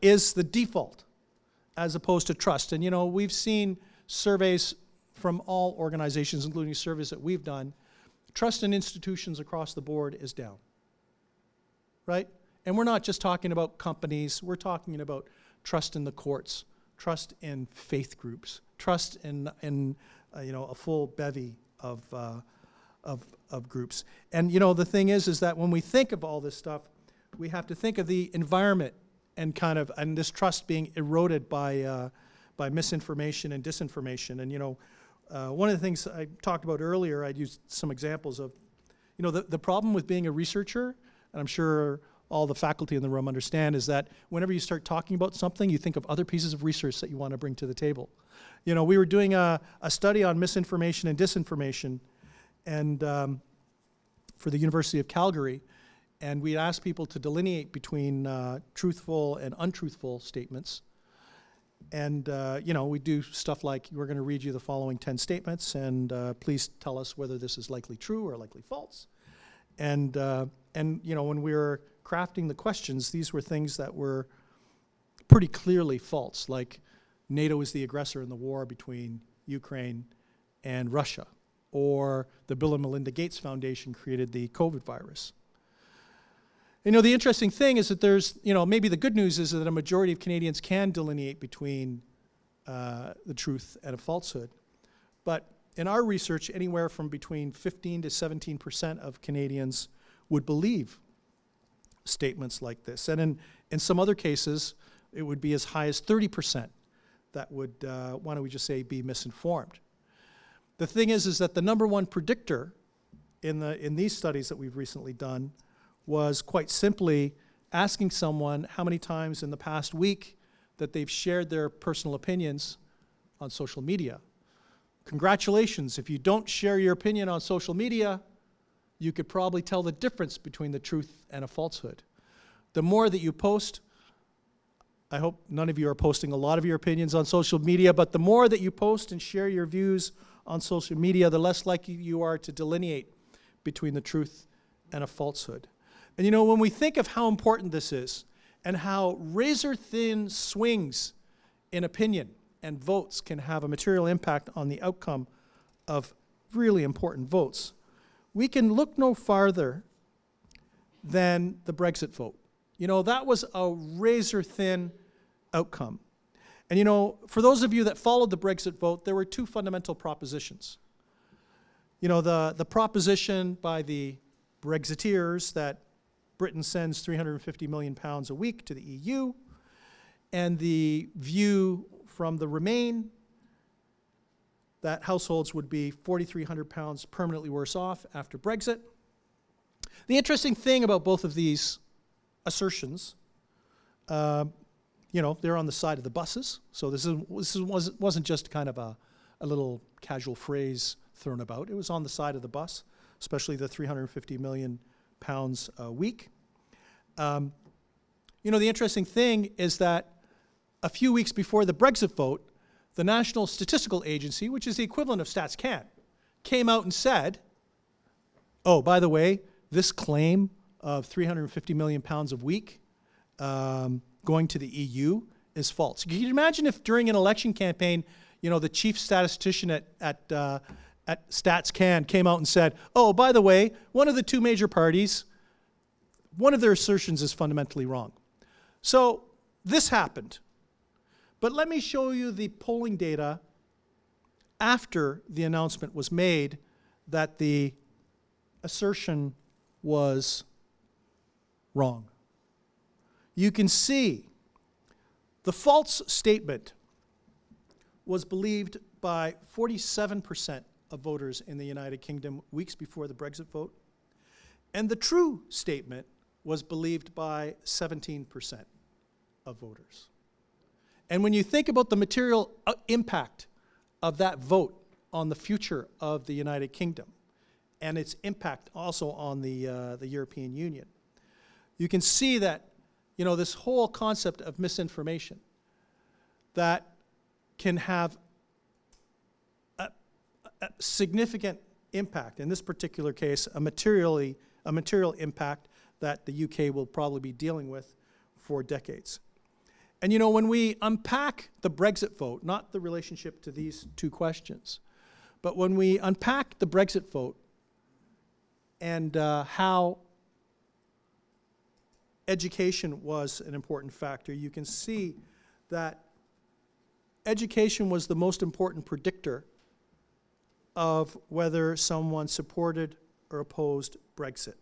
is the default as opposed to trust. And you know, we've seen surveys from all organizations, including surveys that we've done. Trust in institutions across the board is down, right? And we're not just talking about companies, we're talking about trust in the courts, trust in faith groups, trust in you know, a full bevy of groups. And you know, the thing is that when we think of all this stuff, we have to think of the environment and this trust being eroded by misinformation and disinformation. And you know, one of the things I talked about earlier, I'd used some examples of, you know, the problem with being a researcher, and I'm sure all the faculty in the room understand, is that whenever you start talking about something, you think of other pieces of research that you want to bring to the table. You know, we were doing a study on misinformation and disinformation, and for the University of Calgary, and we asked people to delineate between truthful and untruthful statements. And you know, we do stuff like, we're going to read you the following 10 statements, and please tell us whether this is likely true or likely false. And you know, when we were crafting the questions, these were things that were pretty clearly false, like NATO is the aggressor in the war between Ukraine and Russia, or the Bill and Melinda Gates Foundation created the COVID virus. You know, the interesting thing is that there's, you know, maybe the good news is that a majority of Canadians can delineate between the truth and a falsehood. But in our research, anywhere from between 15 to 17% of Canadians would believe statements like this. And in some other cases, it would be as high as 30% that would, why don't we just say, be misinformed. The thing is that the number one predictor in these studies that we've recently done was quite simply asking someone how many times in the past week that they've shared their personal opinions on social media. Congratulations, if you don't share your opinion on social media, you could probably tell the difference between the truth and a falsehood. The more that you post, I hope none of you are posting a lot of your opinions on social media, but the more that you post and share your views on social media, the less likely you are to delineate between the truth and a falsehood. And you know, when we think of how important this is, and how razor-thin swings in opinion and votes can have a material impact on the outcome of really important votes, we can look no farther than the Brexit vote. You know, that was a razor-thin outcome. And you know, for those of you that followed the Brexit vote, there were two fundamental propositions. You know, the proposition by the Brexiteers that Britain sends £350 million a week to the EU, and the view from the Remain that households would be £4,300 permanently worse off after Brexit. The interesting thing about both of these assertions, you know, they're on the side of the buses. So this wasn't just kind of a little casual phrase thrown about. It was on the side of the bus, especially the £350 million a week. You know, the interesting thing is that a few weeks before the Brexit vote, the National Statistical Agency, which is the equivalent of StatsCan, came out and said, oh, by the way, this claim of £350 million a week going to the EU is false. Can you imagine if during an election campaign, you know, the chief statistician at StatsCan came out and said, oh, by the way, one of the two major parties, one of their assertions is fundamentally wrong. So this happened. But let me show you the polling data after the announcement was made that the assertion was wrong. You can see the false statement was believed by 47% of voters in the United Kingdom weeks before the Brexit vote, and the true statement was believed by 17% of voters. And when you think about the material impact of that vote on the future of the United Kingdom and its impact also on the European Union, you can see that, you know, this whole concept of misinformation that can have a significant impact, in this particular case, a material impact that the UK will probably be dealing with for decades. And you know, when we unpack the Brexit vote, not the relationship to these two questions, but when we unpack the Brexit vote and how education was an important factor, you can see that education was the most important predictor of whether someone supported or opposed Brexit.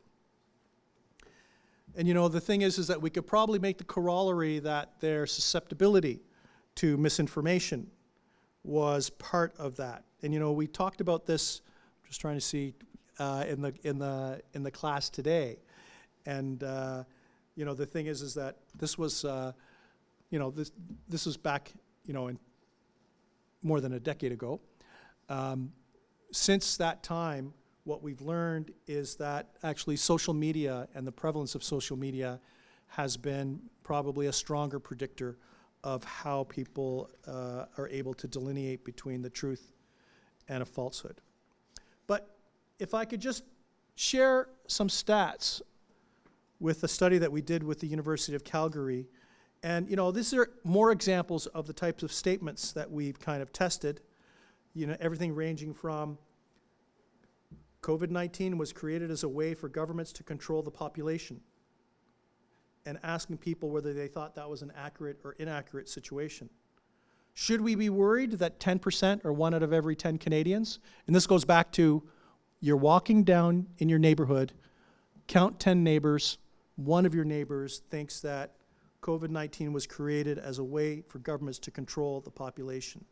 And you know, the thing is that we could probably make the corollary that their susceptibility to misinformation was part of that. And you know, we talked about this, I'm just trying to see, in the class today. And you know, the thing is that this was, you know, this was back, you know, in more than a decade ago. Since that time, what we've learned is that actually social media and the prevalence of social media has been probably a stronger predictor of how people are able to delineate between the truth and a falsehood. But if I could just share some stats with a study that we did with the University of Calgary, and you know, these are more examples of the types of statements that we've kind of tested. You know, everything ranging from COVID-19 was created as a way for governments to control the population, and asking people whether they thought that was an accurate or inaccurate situation. Should we be worried that 10% or 1 out of every 10 Canadians, and this goes back to you're walking down in your neighborhood, count 10 neighbors, one of your neighbors thinks that COVID-19 was created as a way for governments to control the population.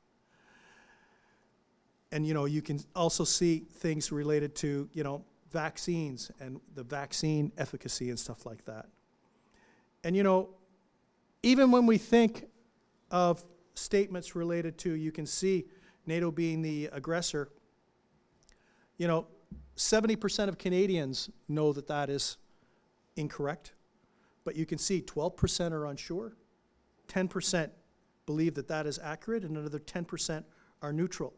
And you know, you can also see things related to, you know, vaccines and the vaccine efficacy and stuff like that. And you know, even when we think of statements related to, you can see NATO being the aggressor, you know, 70% of Canadians know that that is incorrect, but you can see 12% are unsure, 10% believe that that is accurate, and another 10% are neutral.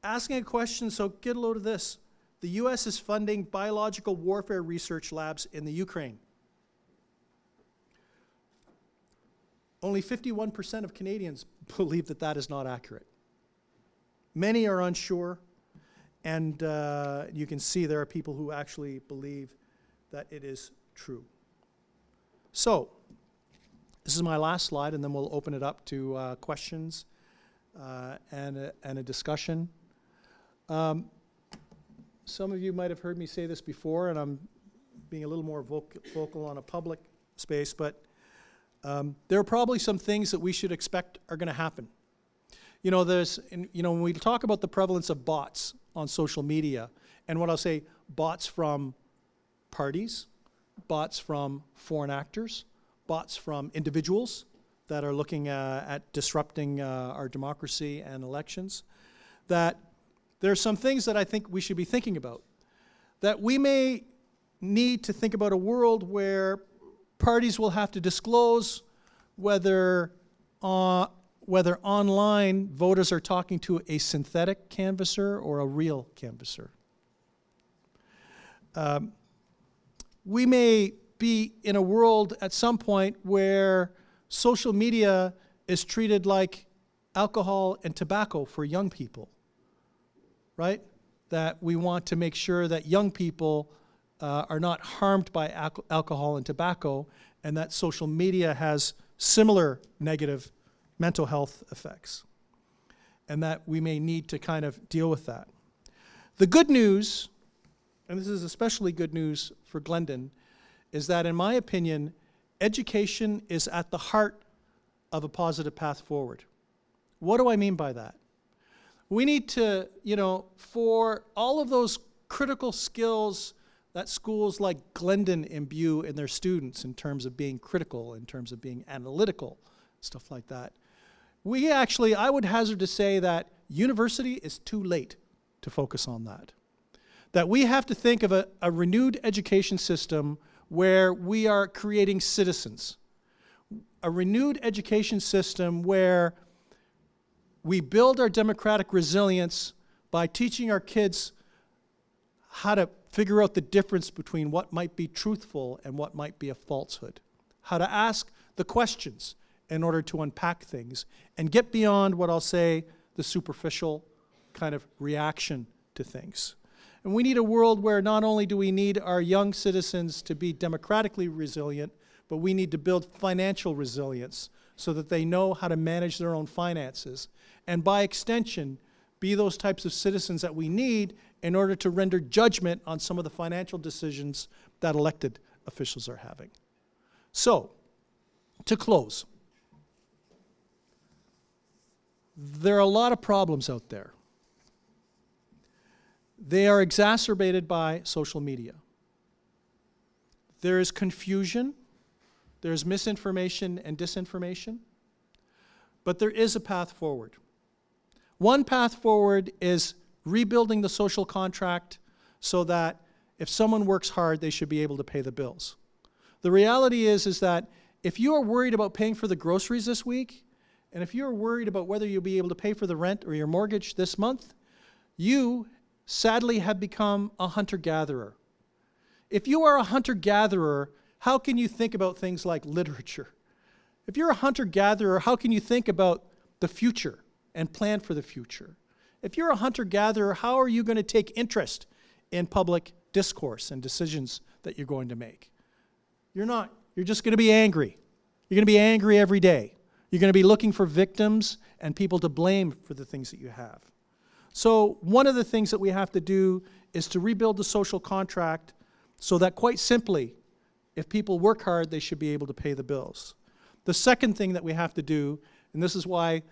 Asking a question, so get a load of this. The US is funding biological warfare research labs in the Ukraine. Only 51% of Canadians believe that that is not accurate. Many are unsure, and you can see there are people who actually believe that it is true. So, this is my last slide, and then we'll open it up to questions and a discussion. Some of you might have heard me say this before, and I'm being a little more vocal on a public space, but There are probably some things that we should expect are going to happen. When we talk about the prevalence of bots on social media, and what I'll say, bots from parties, bots from foreign actors, bots from individuals that are looking at disrupting our democracy and elections, that there are some things that I think we should be thinking about. That we may need to think about a world where parties will have to disclose whether online voters are talking to a synthetic canvasser or a real canvasser. We may be in a world at some point where social media is treated like alcohol and tobacco for young people, right? That we want to make sure that young people are not harmed by alcohol and tobacco, and that social media has similar negative mental health effects, and that we may need to kind of deal with that. The good news, and this is especially good news for Glendon, is that in my opinion, education is at the heart of a positive path forward. What do I mean by that? We need to, for all of those critical skills that schools like Glendon imbue in their students in terms of being critical, in terms of being analytical, stuff like that. I would hazard to say that university is too late to focus on that. That we have to think of a renewed education system where we are creating citizens. A renewed education system where we build our democratic resilience by teaching our kids how to figure out the difference between what might be truthful and what might be a falsehood. How to ask the questions in order to unpack things and get beyond what I'll say the superficial kind of reaction to things. And we need a world where not only do we need our young citizens to be democratically resilient, but we need to build financial resilience so that they know how to manage their own finances. And by extension, be those types of citizens that we need in order to render judgment on some of the financial decisions that elected officials are having. So, to close, there are a lot of problems out there. They are exacerbated by social media. There is confusion, there is misinformation and disinformation, but there is a path forward. One path forward is rebuilding the social contract so that if someone works hard, they should be able to pay the bills. The reality is that if you are worried about paying for the groceries this week, and if you're worried about whether you'll be able to pay for the rent or your mortgage this month, you sadly have become a hunter-gatherer. If you are a hunter-gatherer, how can you think about things like literature? If you're a hunter-gatherer, how can you think about the future and plan for the future? If you're a hunter-gatherer, how are you going to take interest in public discourse and decisions that you're going to make? You're not. You're just going to be angry. You're going to be angry every day. You're going to be looking for victims and people to blame for the things that you have. So one of the things that we have to do is to rebuild the social contract so that, quite simply, if people work hard, they should be able to pay the bills. The second thing that we have to do, and this is why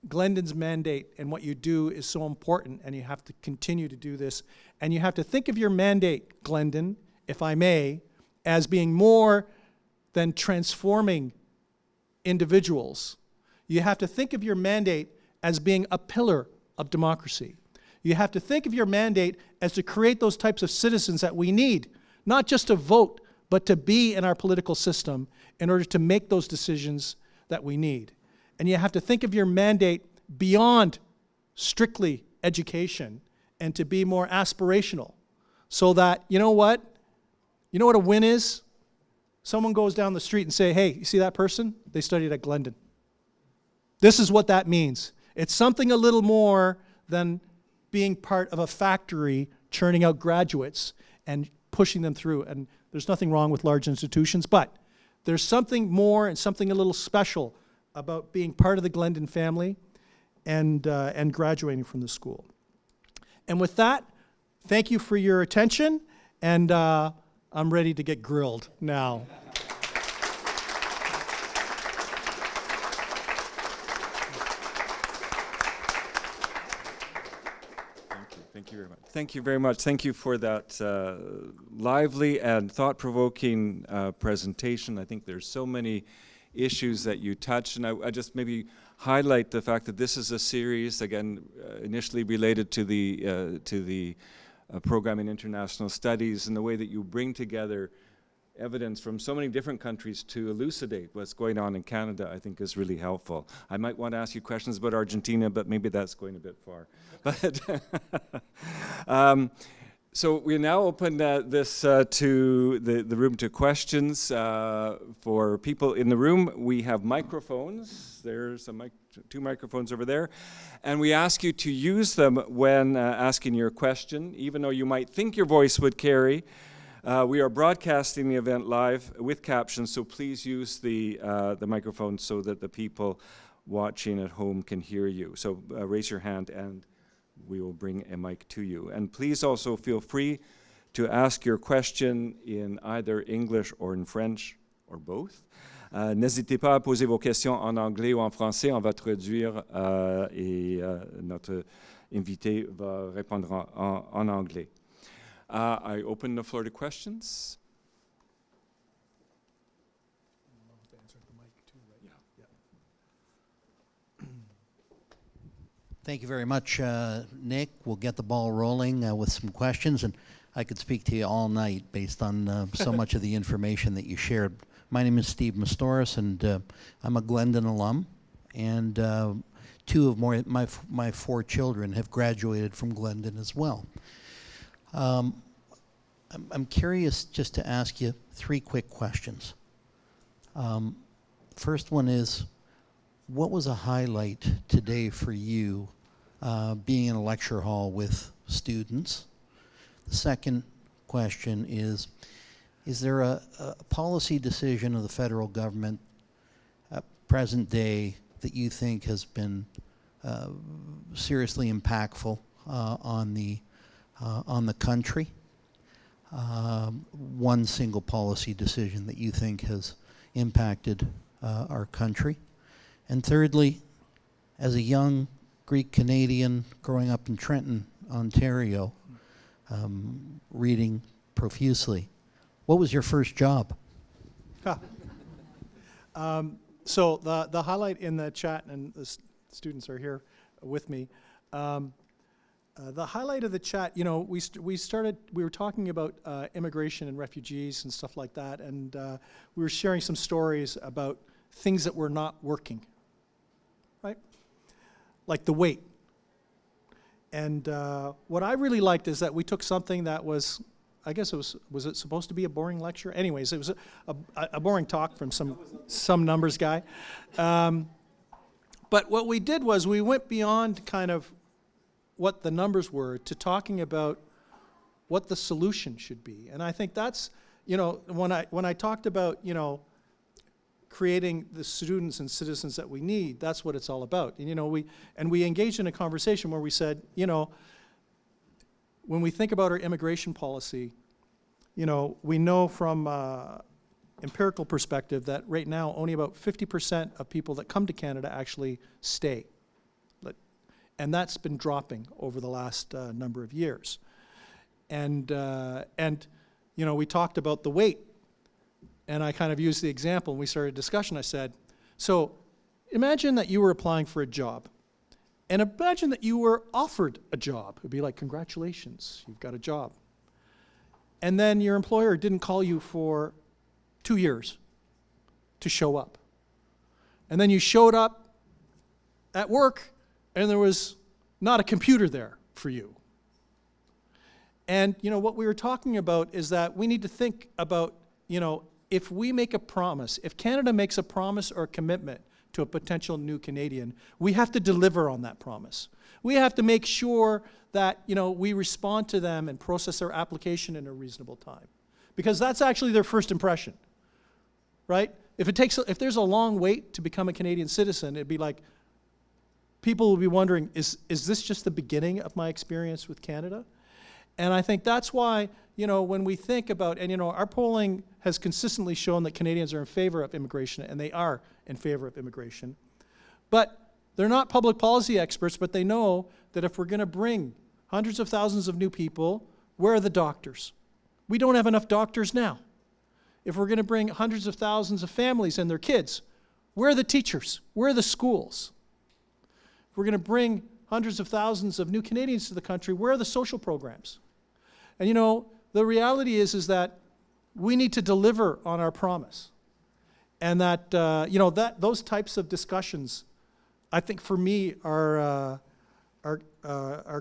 Glendon's mandate and what you do is so important, and you have to continue to do this, and you have to think of your mandate, Glendon, if I may, as being more than transforming individuals. You have to think of your mandate as being a pillar of democracy. You have to think of your mandate as to create those types of citizens that we need, not just to vote, but to be in our political system in order to make those decisions that we need. And you have to think of your mandate beyond strictly education and to be more aspirational so that, you know what a win is? Someone goes down the street and say, hey, you see that person? They studied at Glendon. This is what that means. It's something a little more than being part of a factory churning out graduates and pushing them through. And there's nothing wrong with large institutions, but there's something more and something a little special about being part of the Glendon family and graduating from the school. And with that, thank you for your attention, and I'm ready to get grilled now. Thank you very much. Thank you very much. Thank you for that lively and thought-provoking presentation. I think there's so many issues that you touched, and I just maybe highlight the fact that this is a series, again, initially related to the program in international studies, and the way that you bring together evidence from so many different countries to elucidate what's going on in Canada, I think is really helpful. I might want to ask you questions about Argentina, but maybe that's going a bit far. But so we now open this to the room to questions. For people in the room, we have microphones. There's two microphones over there. And we ask you to use them when asking your question, even though you might think your voice would carry. We are broadcasting the event live with captions, so please use the microphone so that the people watching at home can hear you. So raise your hand and we will bring a mic to you. And please also feel free to ask your question in either English or in French, or both. N'hésitez pas à poser vos questions en anglais ou en français. On va traduire et notre invité va répondre en anglais. I open the floor to questions. Thank you very much, Nick. We'll get the ball rolling with some questions, and I could speak to you all night based on so much of the information that you shared. My name is Steve Mastoris, and I'm a Glendon alum, and two of my four children have graduated from Glendon as well. I'm curious just to ask you three quick questions. First one is, what was a highlight today for you being in a lecture hall with students? The second question is there a policy decision of the federal government at present day that you think has been seriously impactful on the country? One single policy decision that you think has impacted our country? And thirdly, as a young Greek Canadian growing up in Trenton, Ontario, reading profusely, what was your first job? So the highlight in the chat, and the students are here with me, the highlight of the chat, you know, we were talking about immigration and refugees and stuff like that, and we were sharing some stories about things that were not working, right? Like the wait. And what I really liked is that we took something that was, I guess was it supposed to be a boring lecture? Anyways, it was a boring talk from some numbers guy. But what we did was we went beyond kind of what the numbers were to talking about what the solution should be. And I think that's, you know, when I talked about, you know, creating the students and citizens that we need, that's what it's all about. And, you know, we engaged in a conversation where we said, you know, when we think about our immigration policy, you know, we know from empirical perspective that right now only about 50% of people that come to Canada actually stay. And that's been dropping over the last number of years. And you know, we talked about the wait. And I kind of used the example, and we started a discussion. I said, so imagine that you were applying for a job. And imagine that you were offered a job. It'd be like, congratulations, you've got a job. And then your employer didn't call you for 2 years to show up. And then you showed up at work, and there was not a computer there for you. And, you know, what we were talking about is that we need to think about, you know, if we make a promise, if Canada makes a promise or a commitment to a potential new Canadian, we have to deliver on that promise. We have to make sure that, you know, we respond to them and process their application in a reasonable time. Because that's actually their first impression, right? If there's a long wait to become a Canadian citizen, it'd be like, people will be wondering, is this just the beginning of my experience with Canada? And I think that's why, you know, when we think about, and you know, our polling has consistently shown that Canadians are in favor of immigration, and they are in favor of immigration. But they're not public policy experts, but they know that if we're going to bring hundreds of thousands of new people, where are the doctors? We don't have enough doctors now. If we're going to bring hundreds of thousands of families and their kids, where are the teachers? Where are the schools? If we're going to bring hundreds of thousands of new Canadians to the country, where are the social programs? And you know, the reality is that we need to deliver on our promise. And that, those types of discussions, I think for me, are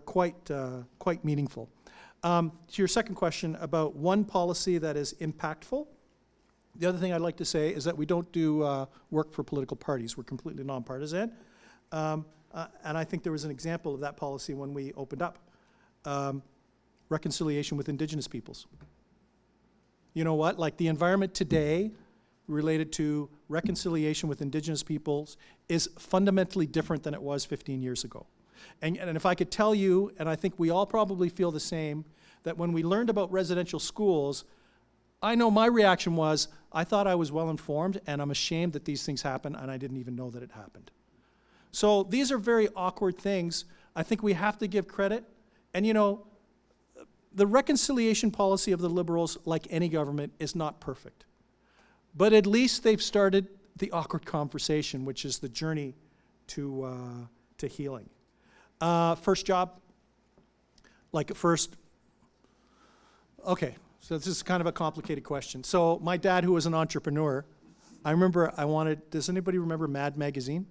quite meaningful. To your second question about one policy that is impactful, the other thing I'd like to say is that we don't do work for political parties. We're completely nonpartisan. And I think there was an example of that policy when we opened up. Reconciliation with Indigenous peoples. You know what? Like the environment today related to reconciliation with Indigenous peoples is fundamentally different than it was 15 years ago. And if I could tell you, and I think we all probably feel the same, that when we learned about residential schools, I know my reaction was, I thought I was well informed, and I'm ashamed that these things happen, and I didn't even know that it happened. So these are very awkward things. I think we have to give credit. And you know, the reconciliation policy of the Liberals, like any government, is not perfect. But at least they've started the awkward conversation, which is the journey to healing. First job, okay, so this is kind of a complicated question. So my dad, who was an entrepreneur, I remember does anybody remember Mad Magazine?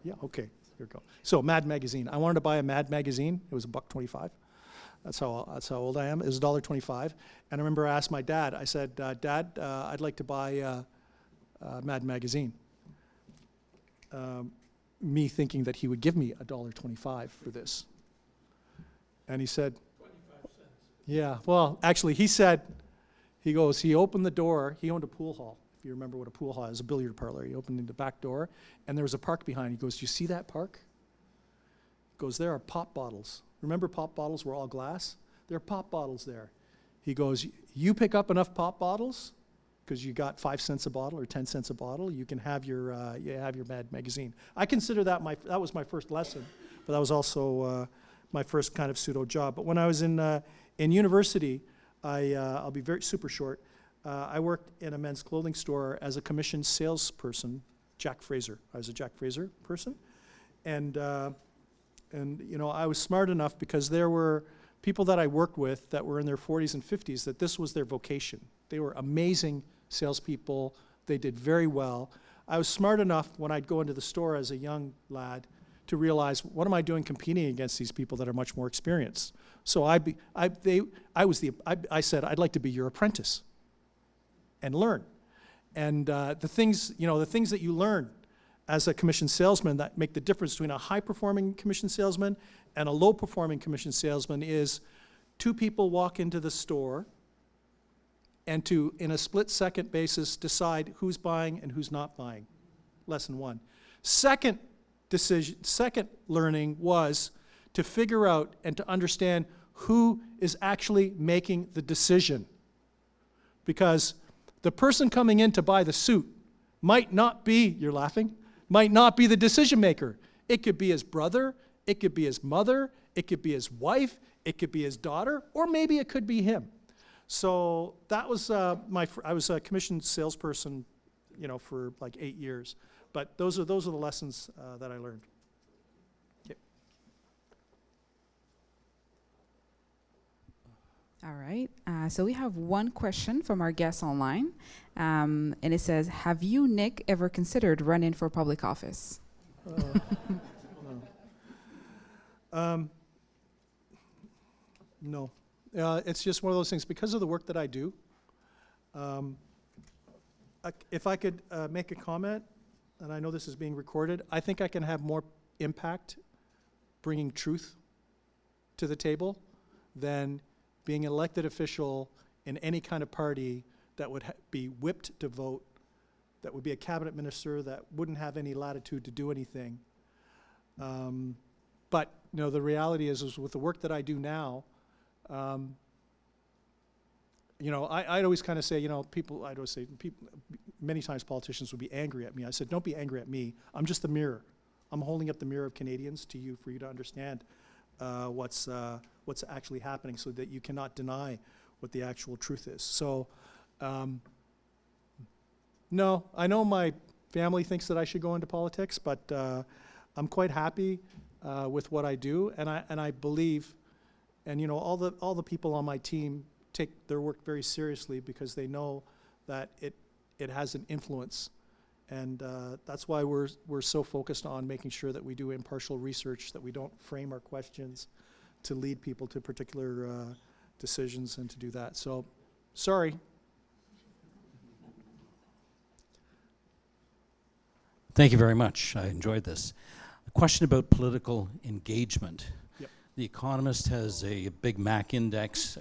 Yeah, okay, here we go. So Mad Magazine, I wanted to buy a Mad Magazine. It was $1.25. That's how old I am. It was $1.25. And I remember I asked my dad, I said, Dad, I'd like to buy Mad Magazine. Me thinking that he would give me $1.25 for this. And he said, 25 cents. Yeah, well, actually, he opened the door. He owned a pool hall. If you remember what a pool hall is, a billiard parlor. He opened the back door, and there was a park behind. He goes, do you see that park? He goes, there are pop bottles. Remember pop bottles were all glass? There are pop bottles there. He goes, you pick up enough pop bottles, because you got 5 cents a bottle or 10 cents a bottle, you can have your Mad Magazine. I consider that that was my first lesson, but that was also my first kind of pseudo job. But when I was in university, I'll be super short. I worked in a men's clothing store as a commissioned salesperson, Jack Fraser. I was a Jack Fraser person, and you know, I was smart enough because there were people that I worked with that were in their 40s and 50s that this was their vocation. They were amazing salespeople. They did very well. I was smart enough when I'd go into the store as a young lad to realize, what am I doing competing against these people that are much more experienced? So I said, I'd like to be your apprentice and learn. And the things that you learn as a commissioned salesman that make the difference between a high-performing commissioned salesman and a low-performing commissioned salesman is two people walk into the store and to, in a split-second basis, decide who's buying and who's not buying. Lesson one. Second learning was to figure out and to understand who is actually making the decision. Because the person coming in to buy the suit might not be, you're laughing, might not be the decision maker. It could be his brother, it could be his mother, it could be his wife, it could be his daughter, or maybe it could be him. So that was I was a commissioned salesperson, you know, for like 8 years. But those are the lessons that I learned. Okay. All right. So we have one question from our guests online, and it says, "Have you, Nik, ever considered running for public office?" No. It's just one of those things. Because of the work that I do, if I could make a comment, and I know this is being recorded, I think I can have more impact bringing truth to the table than being an elected official in any kind of party that would be whipped to vote, that would be a cabinet minister, that wouldn't have any latitude to do anything. But you know, the reality is with the work that I do now, you know, I'd always kind of say, you know, many times politicians would be angry at me. I said, don't be angry at me. I'm just the mirror. I'm holding up the mirror of Canadians to you for you to understand. what's actually happening, so that you cannot deny what the actual truth is. So, no, I know my family thinks that I should go into politics, but I'm quite happy with what I do, and I believe, and you know, all the people on my team take their work very seriously, because they know that it has an influence, and that's why we're so focused on making sure that we do impartial research, that we don't frame our questions to lead people to particular decisions, and to do that. So, sorry. Thank you very much. I enjoyed this. A question about political engagement. Yep. The Economist has a big MAC index.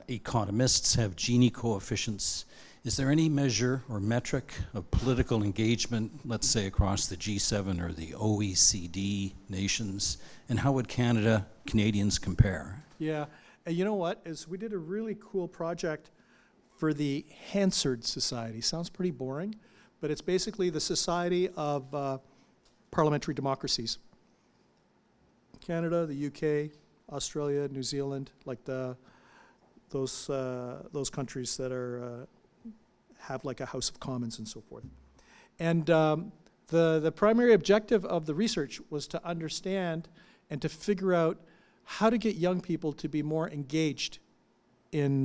Economists have Gini coefficients. Is there any measure or metric of political engagement, let's say across the G7 or the OECD nations, and how would Canadians compare? Yeah, and you know what? We did a really cool project for the Hansard Society. Sounds pretty boring, but it's basically the Society of Parliamentary Democracies. Canada, the UK, Australia, New Zealand, like those countries that are have like a House of Commons and so forth. And the primary objective of the research was to understand and to figure out how to get young people to be more engaged in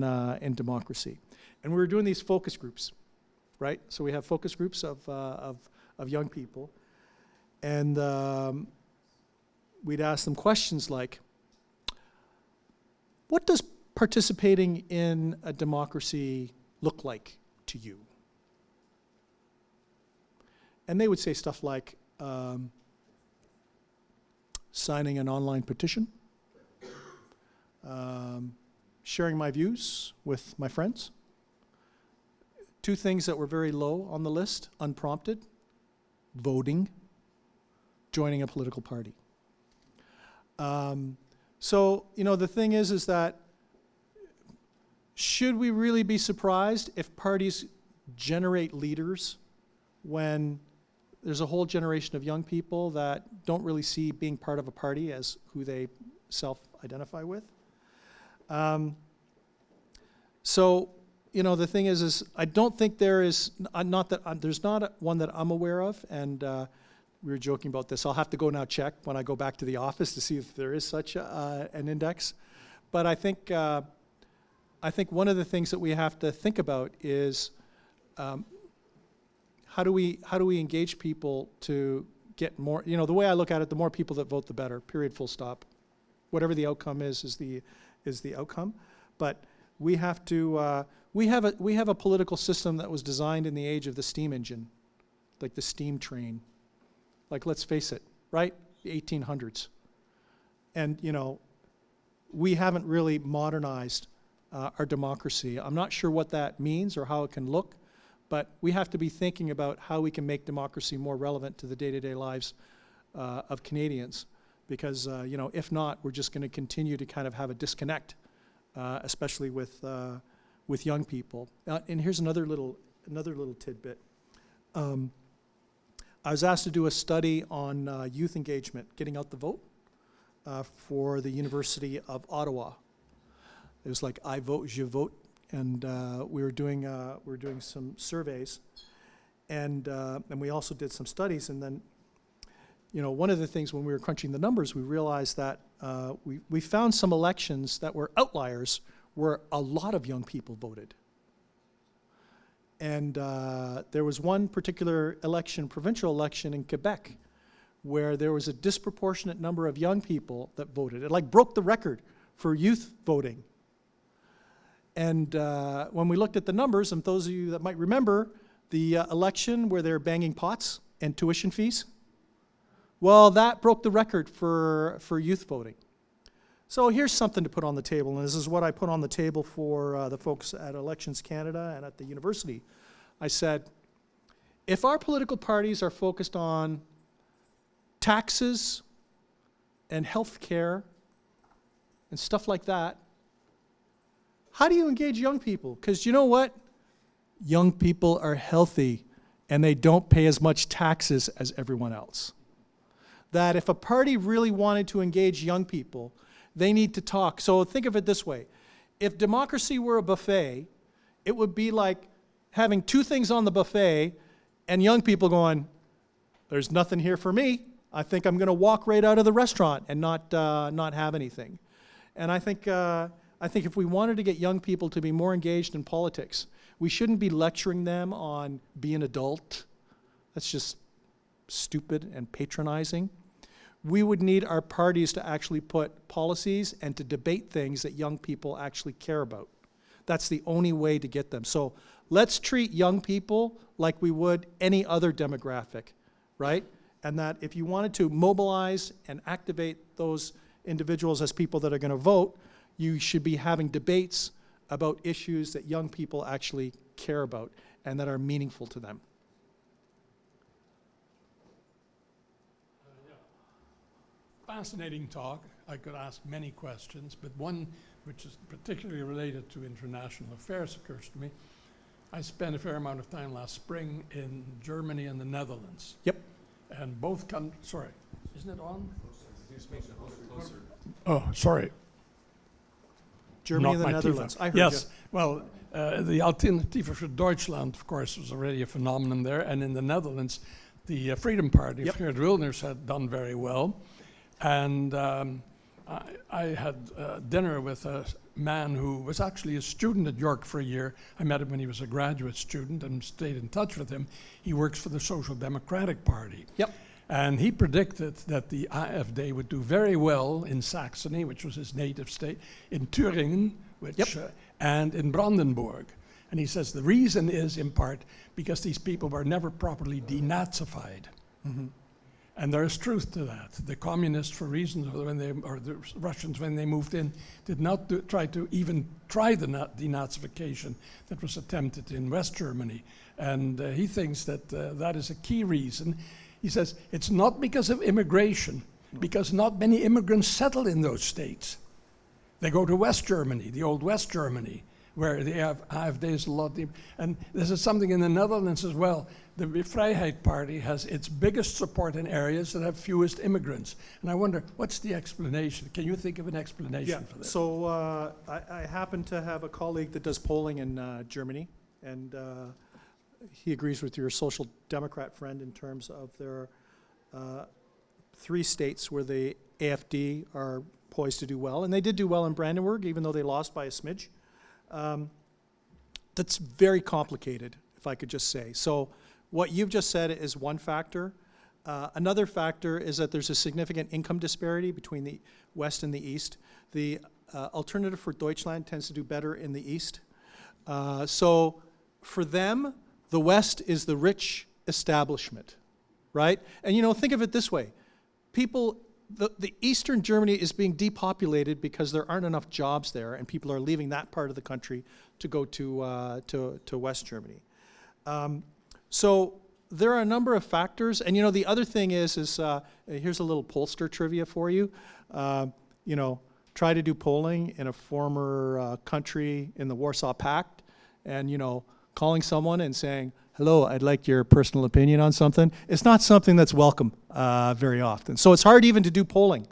democracy. And we were doing these focus groups, right? So we have focus groups of young people, and we'd ask them questions like, what does participating in a democracy look like to you? And they would say stuff like, signing an online petition, sharing my views with my friends. Two things that were very low on the list, unprompted: voting, joining a political party. So, you know, the thing is that should we really be surprised if parties generate leaders when there's a whole generation of young people that don't really see being part of a party as who they self-identify with? So, you know, the thing is I don't think there is, there's not one that I'm aware of, and we were joking about this. I'll have to go now check when I go back to the office to see if there is such an index. But I think one of the things that we have to think about is how do we engage people to get more, you know, the way I look at it, the more people that vote, the better, period, full stop. Whatever the outcome is the outcome. But we have to, we have a political system that was designed in the age of the steam engine, like the steam train. Like, let's face it, right? The 1800s. And, you know, we haven't really modernized our democracy. I'm not sure what that means or how it can look, but we have to be thinking about how we can make democracy more relevant to the day-to-day lives of Canadians. Because, you know, if not, we're just going to continue to kind of have a disconnect, especially with young people. And here's another little tidbit. I was asked to do a study on youth engagement, getting out the vote, for the University of Ottawa. It was like I vote, je vote, and we were doing some surveys, and we also did some studies. And then, you know, one of the things when we were crunching the numbers, we realized that we found some elections that were outliers, where a lot of young people voted. And there was one particular election, provincial election in Quebec, where there was a disproportionate number of young people that voted. It like broke the record for youth voting. And when we looked at the numbers, and those of you that might remember the election where they're banging pots and tuition fees, well, that broke the record for youth voting. So here's something to put on the table, and this is what I put on the table for the folks at Elections Canada and at the university. I said, if our political parties are focused on taxes and health care and stuff like that, how do you engage young people? Because you know what? Young people are healthy, and they don't pay as much taxes as everyone else. that if a party really wanted to engage young people, they need to talk. So think of it this way. If democracy were a buffet, it would be like having two things on the buffet and young people going, there's nothing here for me. I think I'm going to walk right out of the restaurant and not have anything. And I think if we wanted to get young people to be more engaged in politics, we shouldn't be lecturing them on be an adult. That's just stupid and patronizing. We would need our parties to actually put policies and to debate things that young people actually care about. That's the only way to get them. So let's treat young people like we would any other demographic, right? And that if you wanted to mobilize and activate those individuals as people that are going to vote, you should be having debates about issues that young people actually care about and that are meaningful to them. Fascinating talk. I could ask many questions, but one which is particularly related to international affairs occurs to me. I spent a fair amount of time last spring in Germany and the Netherlands. Yep. And both sorry, isn't it on? Oh, sorry. Germany and the Not my Netherlands. TIFA. I heard yes. you. Well, the Alternative for Deutschland, of course, was already a phenomenon there. And in the Netherlands, the Freedom Party of Geert Wilders had done very well. And I had dinner with a man who was actually a student at York for a year. I met him when he was a graduate student and stayed in touch with him. He works for the Social Democratic Party. Yep. And he predicted that the AfD would do very well in Saxony, which was his native state, in Thuringen, which, and in Brandenburg. And he says the reason is, in part, because these people were never properly denazified. Mm-hmm. And there is truth to that. The communists, for reasons, or the Russians, when they moved in, did not try the denazification that was attempted in West Germany. And he thinks that that is a key reason. He says it's not because of immigration, because not many immigrants settle in those states. They go to West Germany, the old West Germany, where they have AfD's a lot. And this is something in the Netherlands as well. The Vrijheid Party has its biggest support in areas that have fewest immigrants. And I wonder, what's the explanation? Can you think of an explanation for this? So I happen to have a colleague that does polling in Germany, and he agrees with your Social Democrat friend in terms of their 3 states where the AfD are poised to do well. And they did do well in Brandenburg, even though they lost by a smidge. That's very complicated, if I could just say. So what you've just said is one factor. Another factor is that there's a significant income disparity between the West and the East. The Alternative for Deutschland tends to do better in the East. So for them, the West is the rich establishment, right? And you know, think of it this way. The Eastern Germany is being depopulated because there aren't enough jobs there, and people are leaving that part of the country to go to West Germany. So there are a number of factors, and you know, the other thing is here's a little pollster trivia for you. You know, try to do polling in a former country in the Warsaw Pact, and you know, calling someone and saying, hello, I'd like your personal opinion on something. It's not something that's welcome very often. So it's hard even to do polling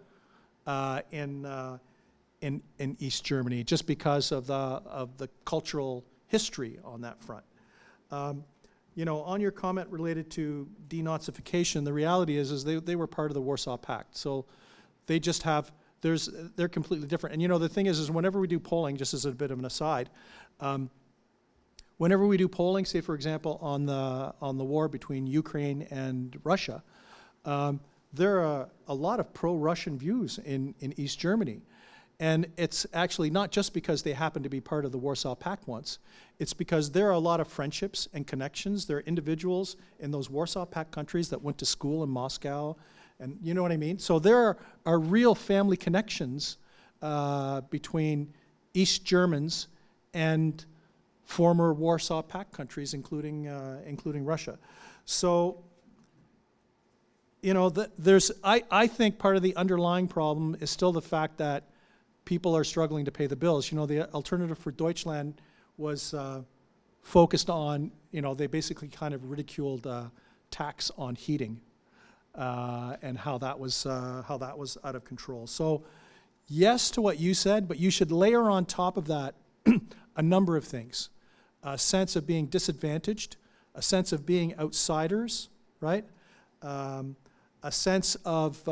in East Germany just because of the cultural history on that front. You know, on your comment related to denazification, the reality is they were part of the Warsaw Pact. So they just have, they're completely different. And you know, the thing is whenever we do polling, just as a bit of an aside, whenever we do polling, say for example on the war between Ukraine and Russia, there are a lot of pro-Russian views in East Germany. And it's actually not just because they happen to be part of the Warsaw Pact once, it's because there are a lot of friendships and connections. There are individuals in those Warsaw Pact countries that went to school in Moscow, and you know what I mean? So there are real family connections between East Germans and former Warsaw Pact countries, including Russia. So, you know, I think part of the underlying problem is still the fact that people are struggling to pay the bills. You know, the Alternative for Deutschland was focused on, you know, they basically kind of ridiculed tax on heating. and how that was out of control. So yes to what you said, but you should layer on top of that a number of things. A sense of being disadvantaged, a sense of being outsiders, right? A sense of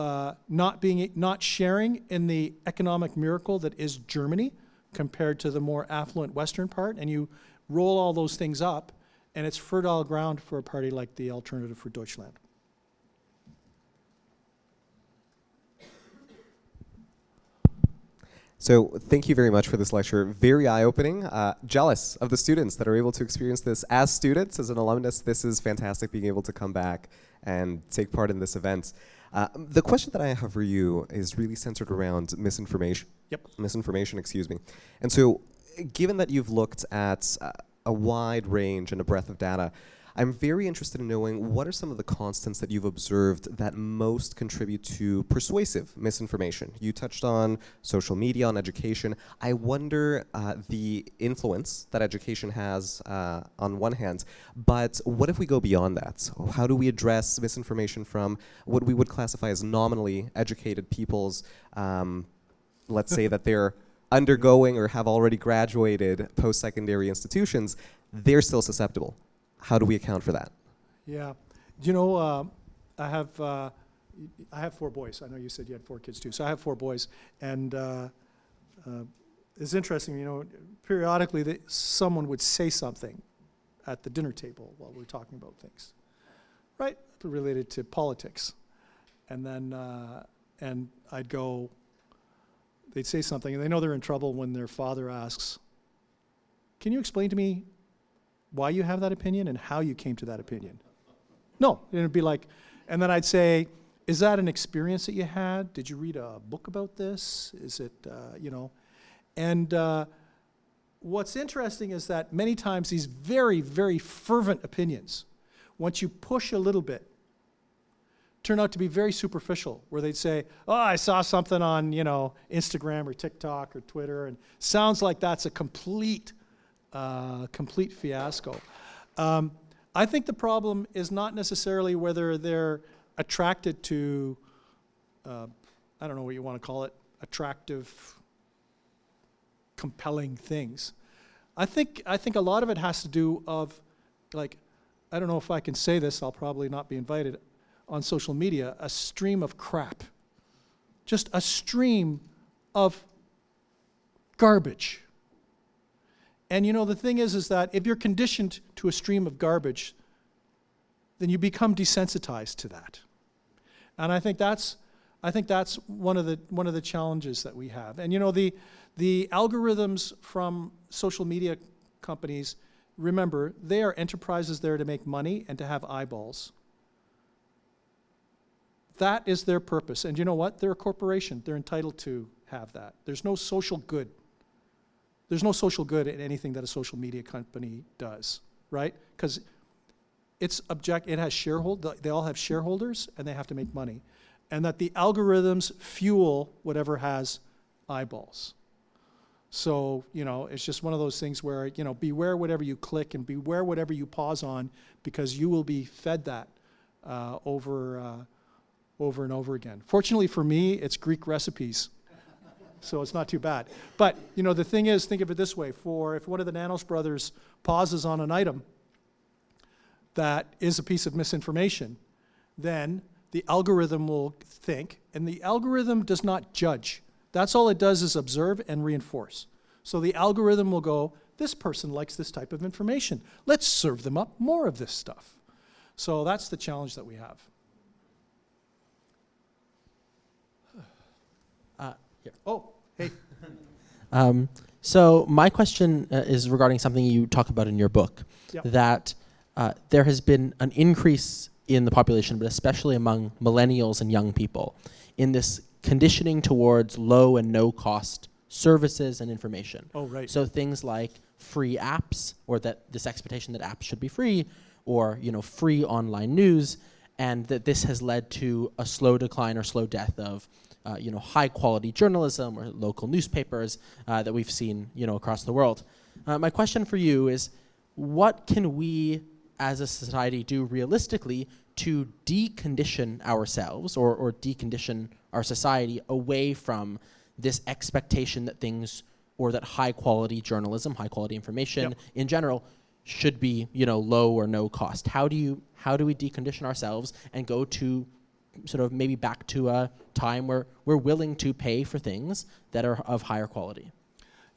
not sharing in the economic miracle that is Germany compared to the more affluent Western part, and you roll all those things up, and it's fertile ground for a party like the Alternative for Deutschland. So thank you very much for this lecture. Very eye-opening. Jealous of the students that are able to experience this as students, as an alumnus. This is fantastic being able to come back and take part in this event. The question that I have for you is really centered around misinformation. Yep. Misinformation, excuse me. And so, given that you've looked at a wide range and a breadth of data, I'm very interested in knowing what are some of the constants that you've observed that most contribute to persuasive misinformation. You touched on social media, on education. I wonder the influence that education has on one hand, but what if we go beyond that? How do we address misinformation from what we would classify as nominally educated people's, let's say that they're undergoing or have already graduated post-secondary institutions, they're still susceptible. How do we account for that? Yeah, you know, I have 4 boys. I know you said you had 4 kids too. So I have 4 boys, and it's interesting. You know, periodically someone would say something at the dinner table while we're talking about things, right, related to politics, and then and I'd go. They'd say something, and they know they're in trouble when their father asks, "Can you explain to me why you have that opinion and how you came to that opinion?" No, it'd be like, and then I'd say, "Is that an experience that you had? Did you read a book about this? Is it, you know?" And what's interesting is that many times these very, very fervent opinions, once you push a little bit, turn out to be very superficial, where they'd say, "Oh, I saw something on, you know, Instagram or TikTok or Twitter," and sounds like that's a complete fiasco. I think the problem is not necessarily whether they're attracted to, I don't know what you want to call it, attractive, compelling things. I think a lot of it has to do of, like, I don't know if I can say this, I'll probably not be invited, on social media, a stream of crap. Just a stream of garbage. And you know, the thing is that if you're conditioned to a stream of garbage, then you become desensitized to that. And I think that's one of the challenges that we have. And you know, the algorithms from social media companies, remember, they are enterprises there to make money and to have eyeballs. That is their purpose. And you know what? They're a corporation. They're entitled to have that. There's no social good. There's no social good in anything that a social media company does, right? Because it has shareholders, they all have shareholders, and they have to make money. And that the algorithms fuel whatever has eyeballs. So, you know, it's just one of those things where, you know, beware whatever you click and beware whatever you pause on, because you will be fed that over and over again. Fortunately for me, it's Greek recipes. So it's not too bad. But, you know, the thing is, think of it this way. If one of the Nanos brothers pauses on an item that is a piece of misinformation, then the algorithm will think, and the algorithm does not judge. That's all it does is observe and reinforce. So the algorithm will go, this person likes this type of information. Let's serve them up more of this stuff. So that's the challenge that we have. Here. Oh, hey. So my question is regarding something you talk about in your book, Yep. that there has been an increase in the population, but especially among millennials and young people, in this conditioning towards low and no cost services and information. Oh, right. So things like free apps, or that this expectation that apps should be free, or, you know, free online news, and that this has led to a slow decline or slow death of you know, high quality journalism or local newspapers that we've seen, you know, across the world. My question for you is, what can we as a society do realistically to decondition ourselves or decondition our society away from this expectation that things, or that high quality journalism, high quality information in general should be, low or no cost? How do we decondition ourselves and go to sort of maybe back to a time where we're willing to pay for things that are of higher quality?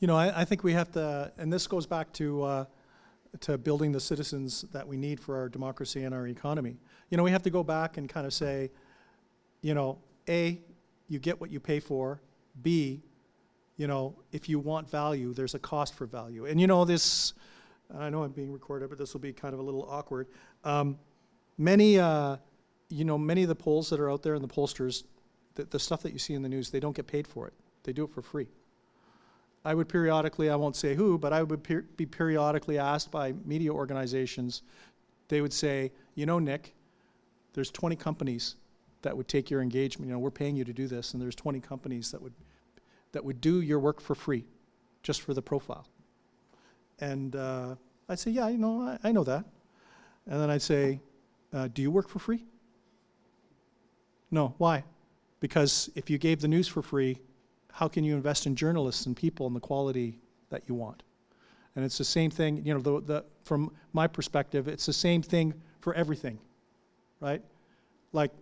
I think we have to, and this goes back to building the citizens that we need for our democracy and our economy. We have to go back and kind of say, A, you get what you pay for. B, if you want value, there's a cost for value. And this, I know I'm being recorded, but this will be kind of a little awkward. Many of the polls that are out there and the pollsters, the stuff that you see in the news, they don't get paid for it. They do it for free. I would periodically, I won't say who, but I would be periodically asked by media organizations. They would say, Nik, there's 20 companies that would take your engagement. We're paying you to do this, and there's 20 companies that would do your work for free, just for the profile. And I'd say, yeah, I know that. And then I'd say, do you work for free? No. Why? Because if you gave the news for free, how can you invest in journalists and people and the quality that you want? And it's the same thing, from my perspective, it's the same thing for everything, right? Like,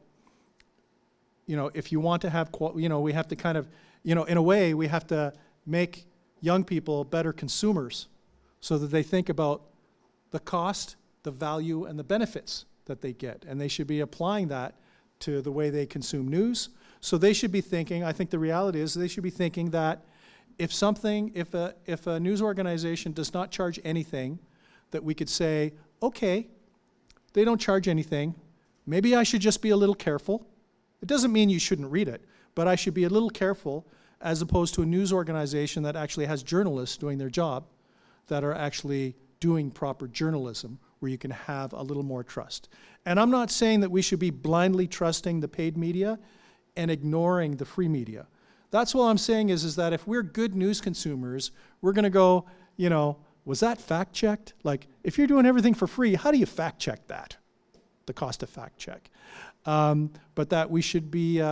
if you want to have, we have to kind of, in a way, we have to make young people better consumers so that they think about the cost, the value, and the benefits that they get. And they should be applying that to the way they consume news. So they should be thinking, I think the reality is they should be thinking that if a news organization does not charge anything, that we could say, okay, they don't charge anything, maybe I should just be a little careful. It doesn't mean you shouldn't read it, but I should be a little careful as opposed to a news organization that actually has journalists doing their job, that are actually doing proper journalism, where you can have a little more trust. And I'm not saying that we should be blindly trusting the paid media and ignoring the free media. That's what I'm saying is that if we're good news consumers, we're going to go, was that fact checked? Like, if you're doing everything for free, how do you fact check that? The cost of fact check. But that we should be,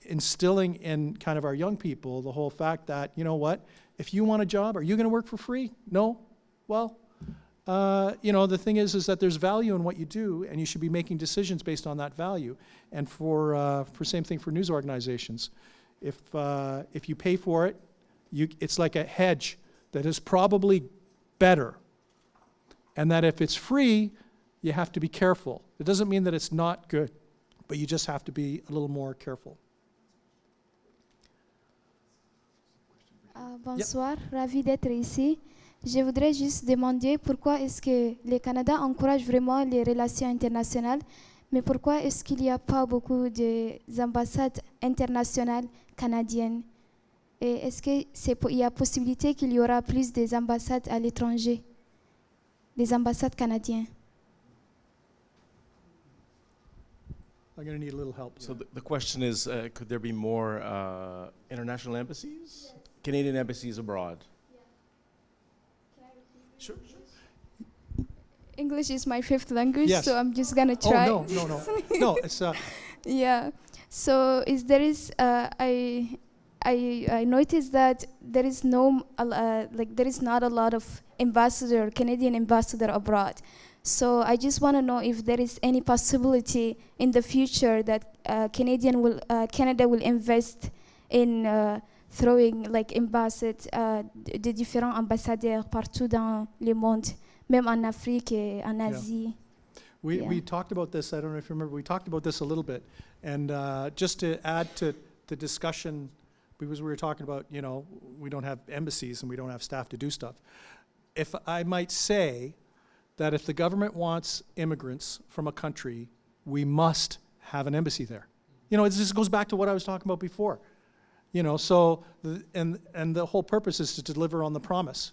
instilling in kind of our young people the whole fact that, if you want a job, are you going to work for free? No? Well, the thing is that there's value in what you do, and you should be making decisions based on that value. And for same thing for news organizations. If you pay for it, it's like a hedge that is probably better. And that if it's free, you have to be careful. It doesn't mean that it's not good, but you just have to be a little more careful. Bonsoir, ravi d'être ici. Je voudrais juste demander pourquoi est-ce que le Canada encourage vraiment les relations internationales, mais pourquoi est-ce qu'il n'y a pas beaucoup d'ambassades internationales canadiennes? Et est-ce qu'il y a possibilité qu'il y aura plus des ambassades à l'étranger, des ambassades canadiennes? I'm going to need a little help. So the question is, could there be more international embassies? Canadian embassies abroad? Sure. English is my fifth language, Yes. so I'm just gonna try. Oh, no. No, it's... Yeah. So I noticed that there is there is not a lot of Canadian ambassador abroad. So I just want to know if there is any possibility in the future that Canada will invest in throwing des différents ambassadeurs partout dans le monde, même en Afrique et en Asie. We talked about this, I don't know if you remember, we talked about this a little bit. And just to add to the discussion, because we were talking about, we don't have embassies and we don't have staff to do stuff. If I might say that if the government wants immigrants from a country, we must have an embassy there. It just goes back to what I was talking about before. So, and the whole purpose is to deliver on the promise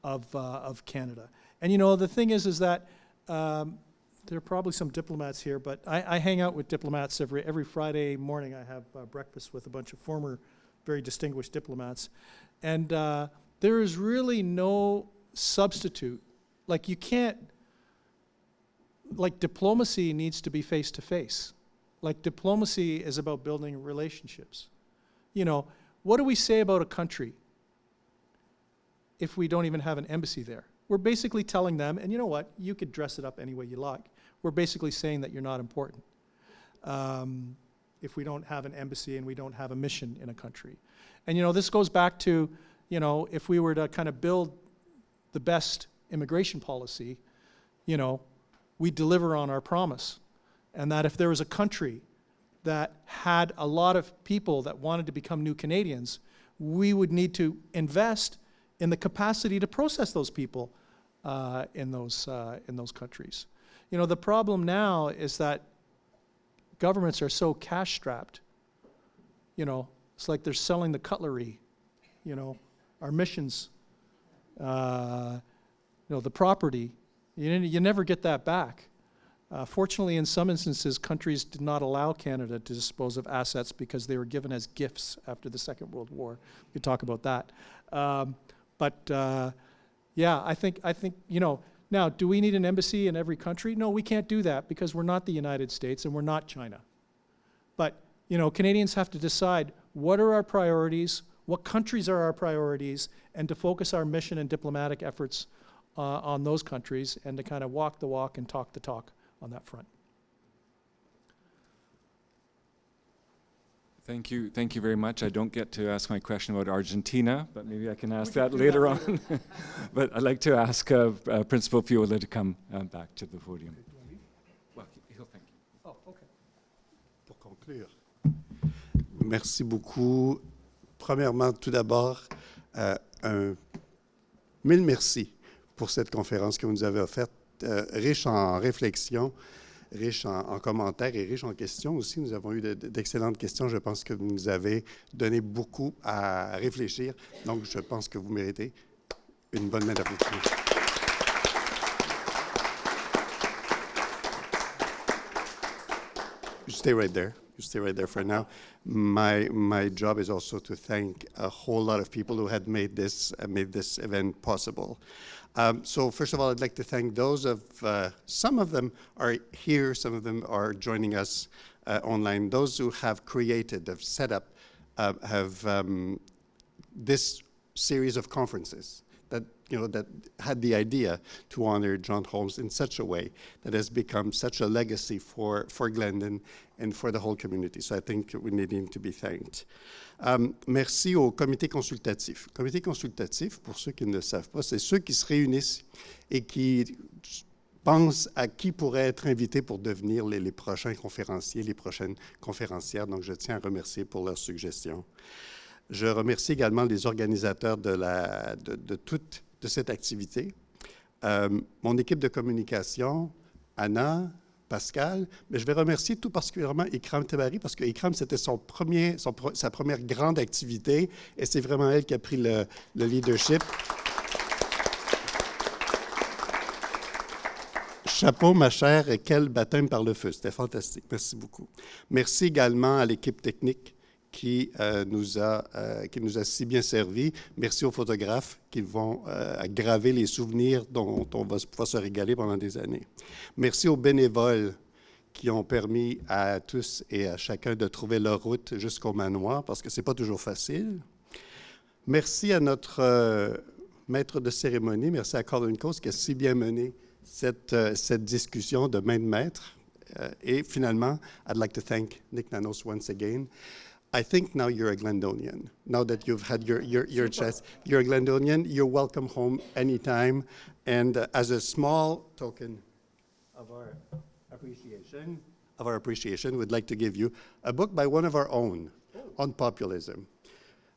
of Canada. And the thing is that there are probably some diplomats here, but I hang out with diplomats every Friday morning. I have breakfast with a bunch of former, very distinguished diplomats, and there is really no substitute. Like, you can't, like diplomacy needs to be face to face. Like diplomacy is about building relationships. You know, what do we say about a country if we don't even have an embassy there? We're basically telling them, and you know what, you could dress it up any way you like. We're basically saying that you're not important. If we don't have an embassy and we don't have a mission in a country. And you know, this goes back to, you know, if we were to kind of build the best immigration policy, you know, we deliver on our promise. And that if there was a country that had a lot of people that wanted to become new Canadians, we would need to invest in the capacity to process those people in those countries. You know, the problem now is that governments are so cash-strapped. You know, it's like they're selling the cutlery, you know, our missions, you know, the property. You never get that back. Fortunately, in some instances, countries did not allow Canada to dispose of assets because they were given as gifts after the Second World War. We could talk about that. Yeah, I think, you know, now, do we need an embassy in every country? No, we can't do that because we're not the United States and we're not China. But, you know, Canadians have to decide what are our priorities, what countries are our priorities, and to focus our mission and diplomatic efforts on those countries and to kind of walk the walk and talk the talk on that front. Thank you very much. I don't get to ask my question about Argentina, but maybe I can ask that later on. But I'd like to ask Principal Fiola to come back to the podium. Well, he'll thank you. Oh, okay. Pour conclure, merci beaucoup. Premièrement, tout d'abord, mille merci pour cette conférence que vous nous avez offerte, riche en réflexions, riche en commentaires et riche en questions aussi. Nous avons eu d'excellentes questions. Je pense que vous nous avez donné beaucoup à réfléchir. Donc, je pense que vous méritez une bonne main d'applaudissements. You stay right there. You stay right there for now. My job is also to thank a whole lot of people who had made this event possible. So first of all, I'd like to thank those some of them are here, some of them are joining us online. Those who have created, have set up, this series of conferences that, you know, that had the idea to honor John Holmes in such a way that has become such a legacy for Glendon and for the whole community. So I think we need him to be thanked. Merci au comité consultatif. Le comité consultatif, pour ceux qui ne le savent pas, c'est ceux qui se réunissent et qui pensent à qui pourrait être invité pour devenir les prochains conférenciers, les prochaines conférencières. Donc, je tiens à remercier pour leurs suggestions. Je remercie également les organisateurs de cette activité. Mon équipe de communication, Anna, Pascal, mais je vais remercier tout particulièrement Ikram Tebari parce que Ikram, c'était sa première grande activité et c'est vraiment elle qui a pris le leadership. Chapeau, ma chère, et quel baptême par le feu. C'était fantastique. Merci beaucoup. Merci également à l'équipe technique qui nous a si bien servi. Merci aux photographes qui vont graver les souvenirs dont on va pouvoir se régaler pendant des années. Merci aux bénévoles qui ont permis à tous et à chacun de trouver leur route jusqu'au manoir, parce que ce n'est pas toujours facile. Merci à notre maître de cérémonie, merci à Colin Coase qui a si bien mené cette discussion de main de maître. Et finalement, I'd like to thank Nik Nanos once again. I think now you're a Glendonian. Now that you've had your chance, you're a Glendonian. You're welcome home anytime. And as a small token of our appreciation, we'd like to give you a book by one of our own on populism,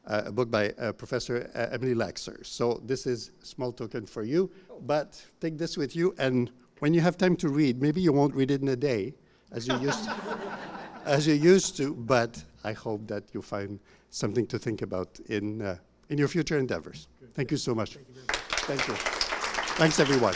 a book by Professor Emily Laxer. So this is a small token for you, but take this with you. And when you have time to read, maybe you won't read it in a day, as you used to, but I hope that you find something to think about in your future endeavors. Thank you so much. Thank you. Thanks, everyone.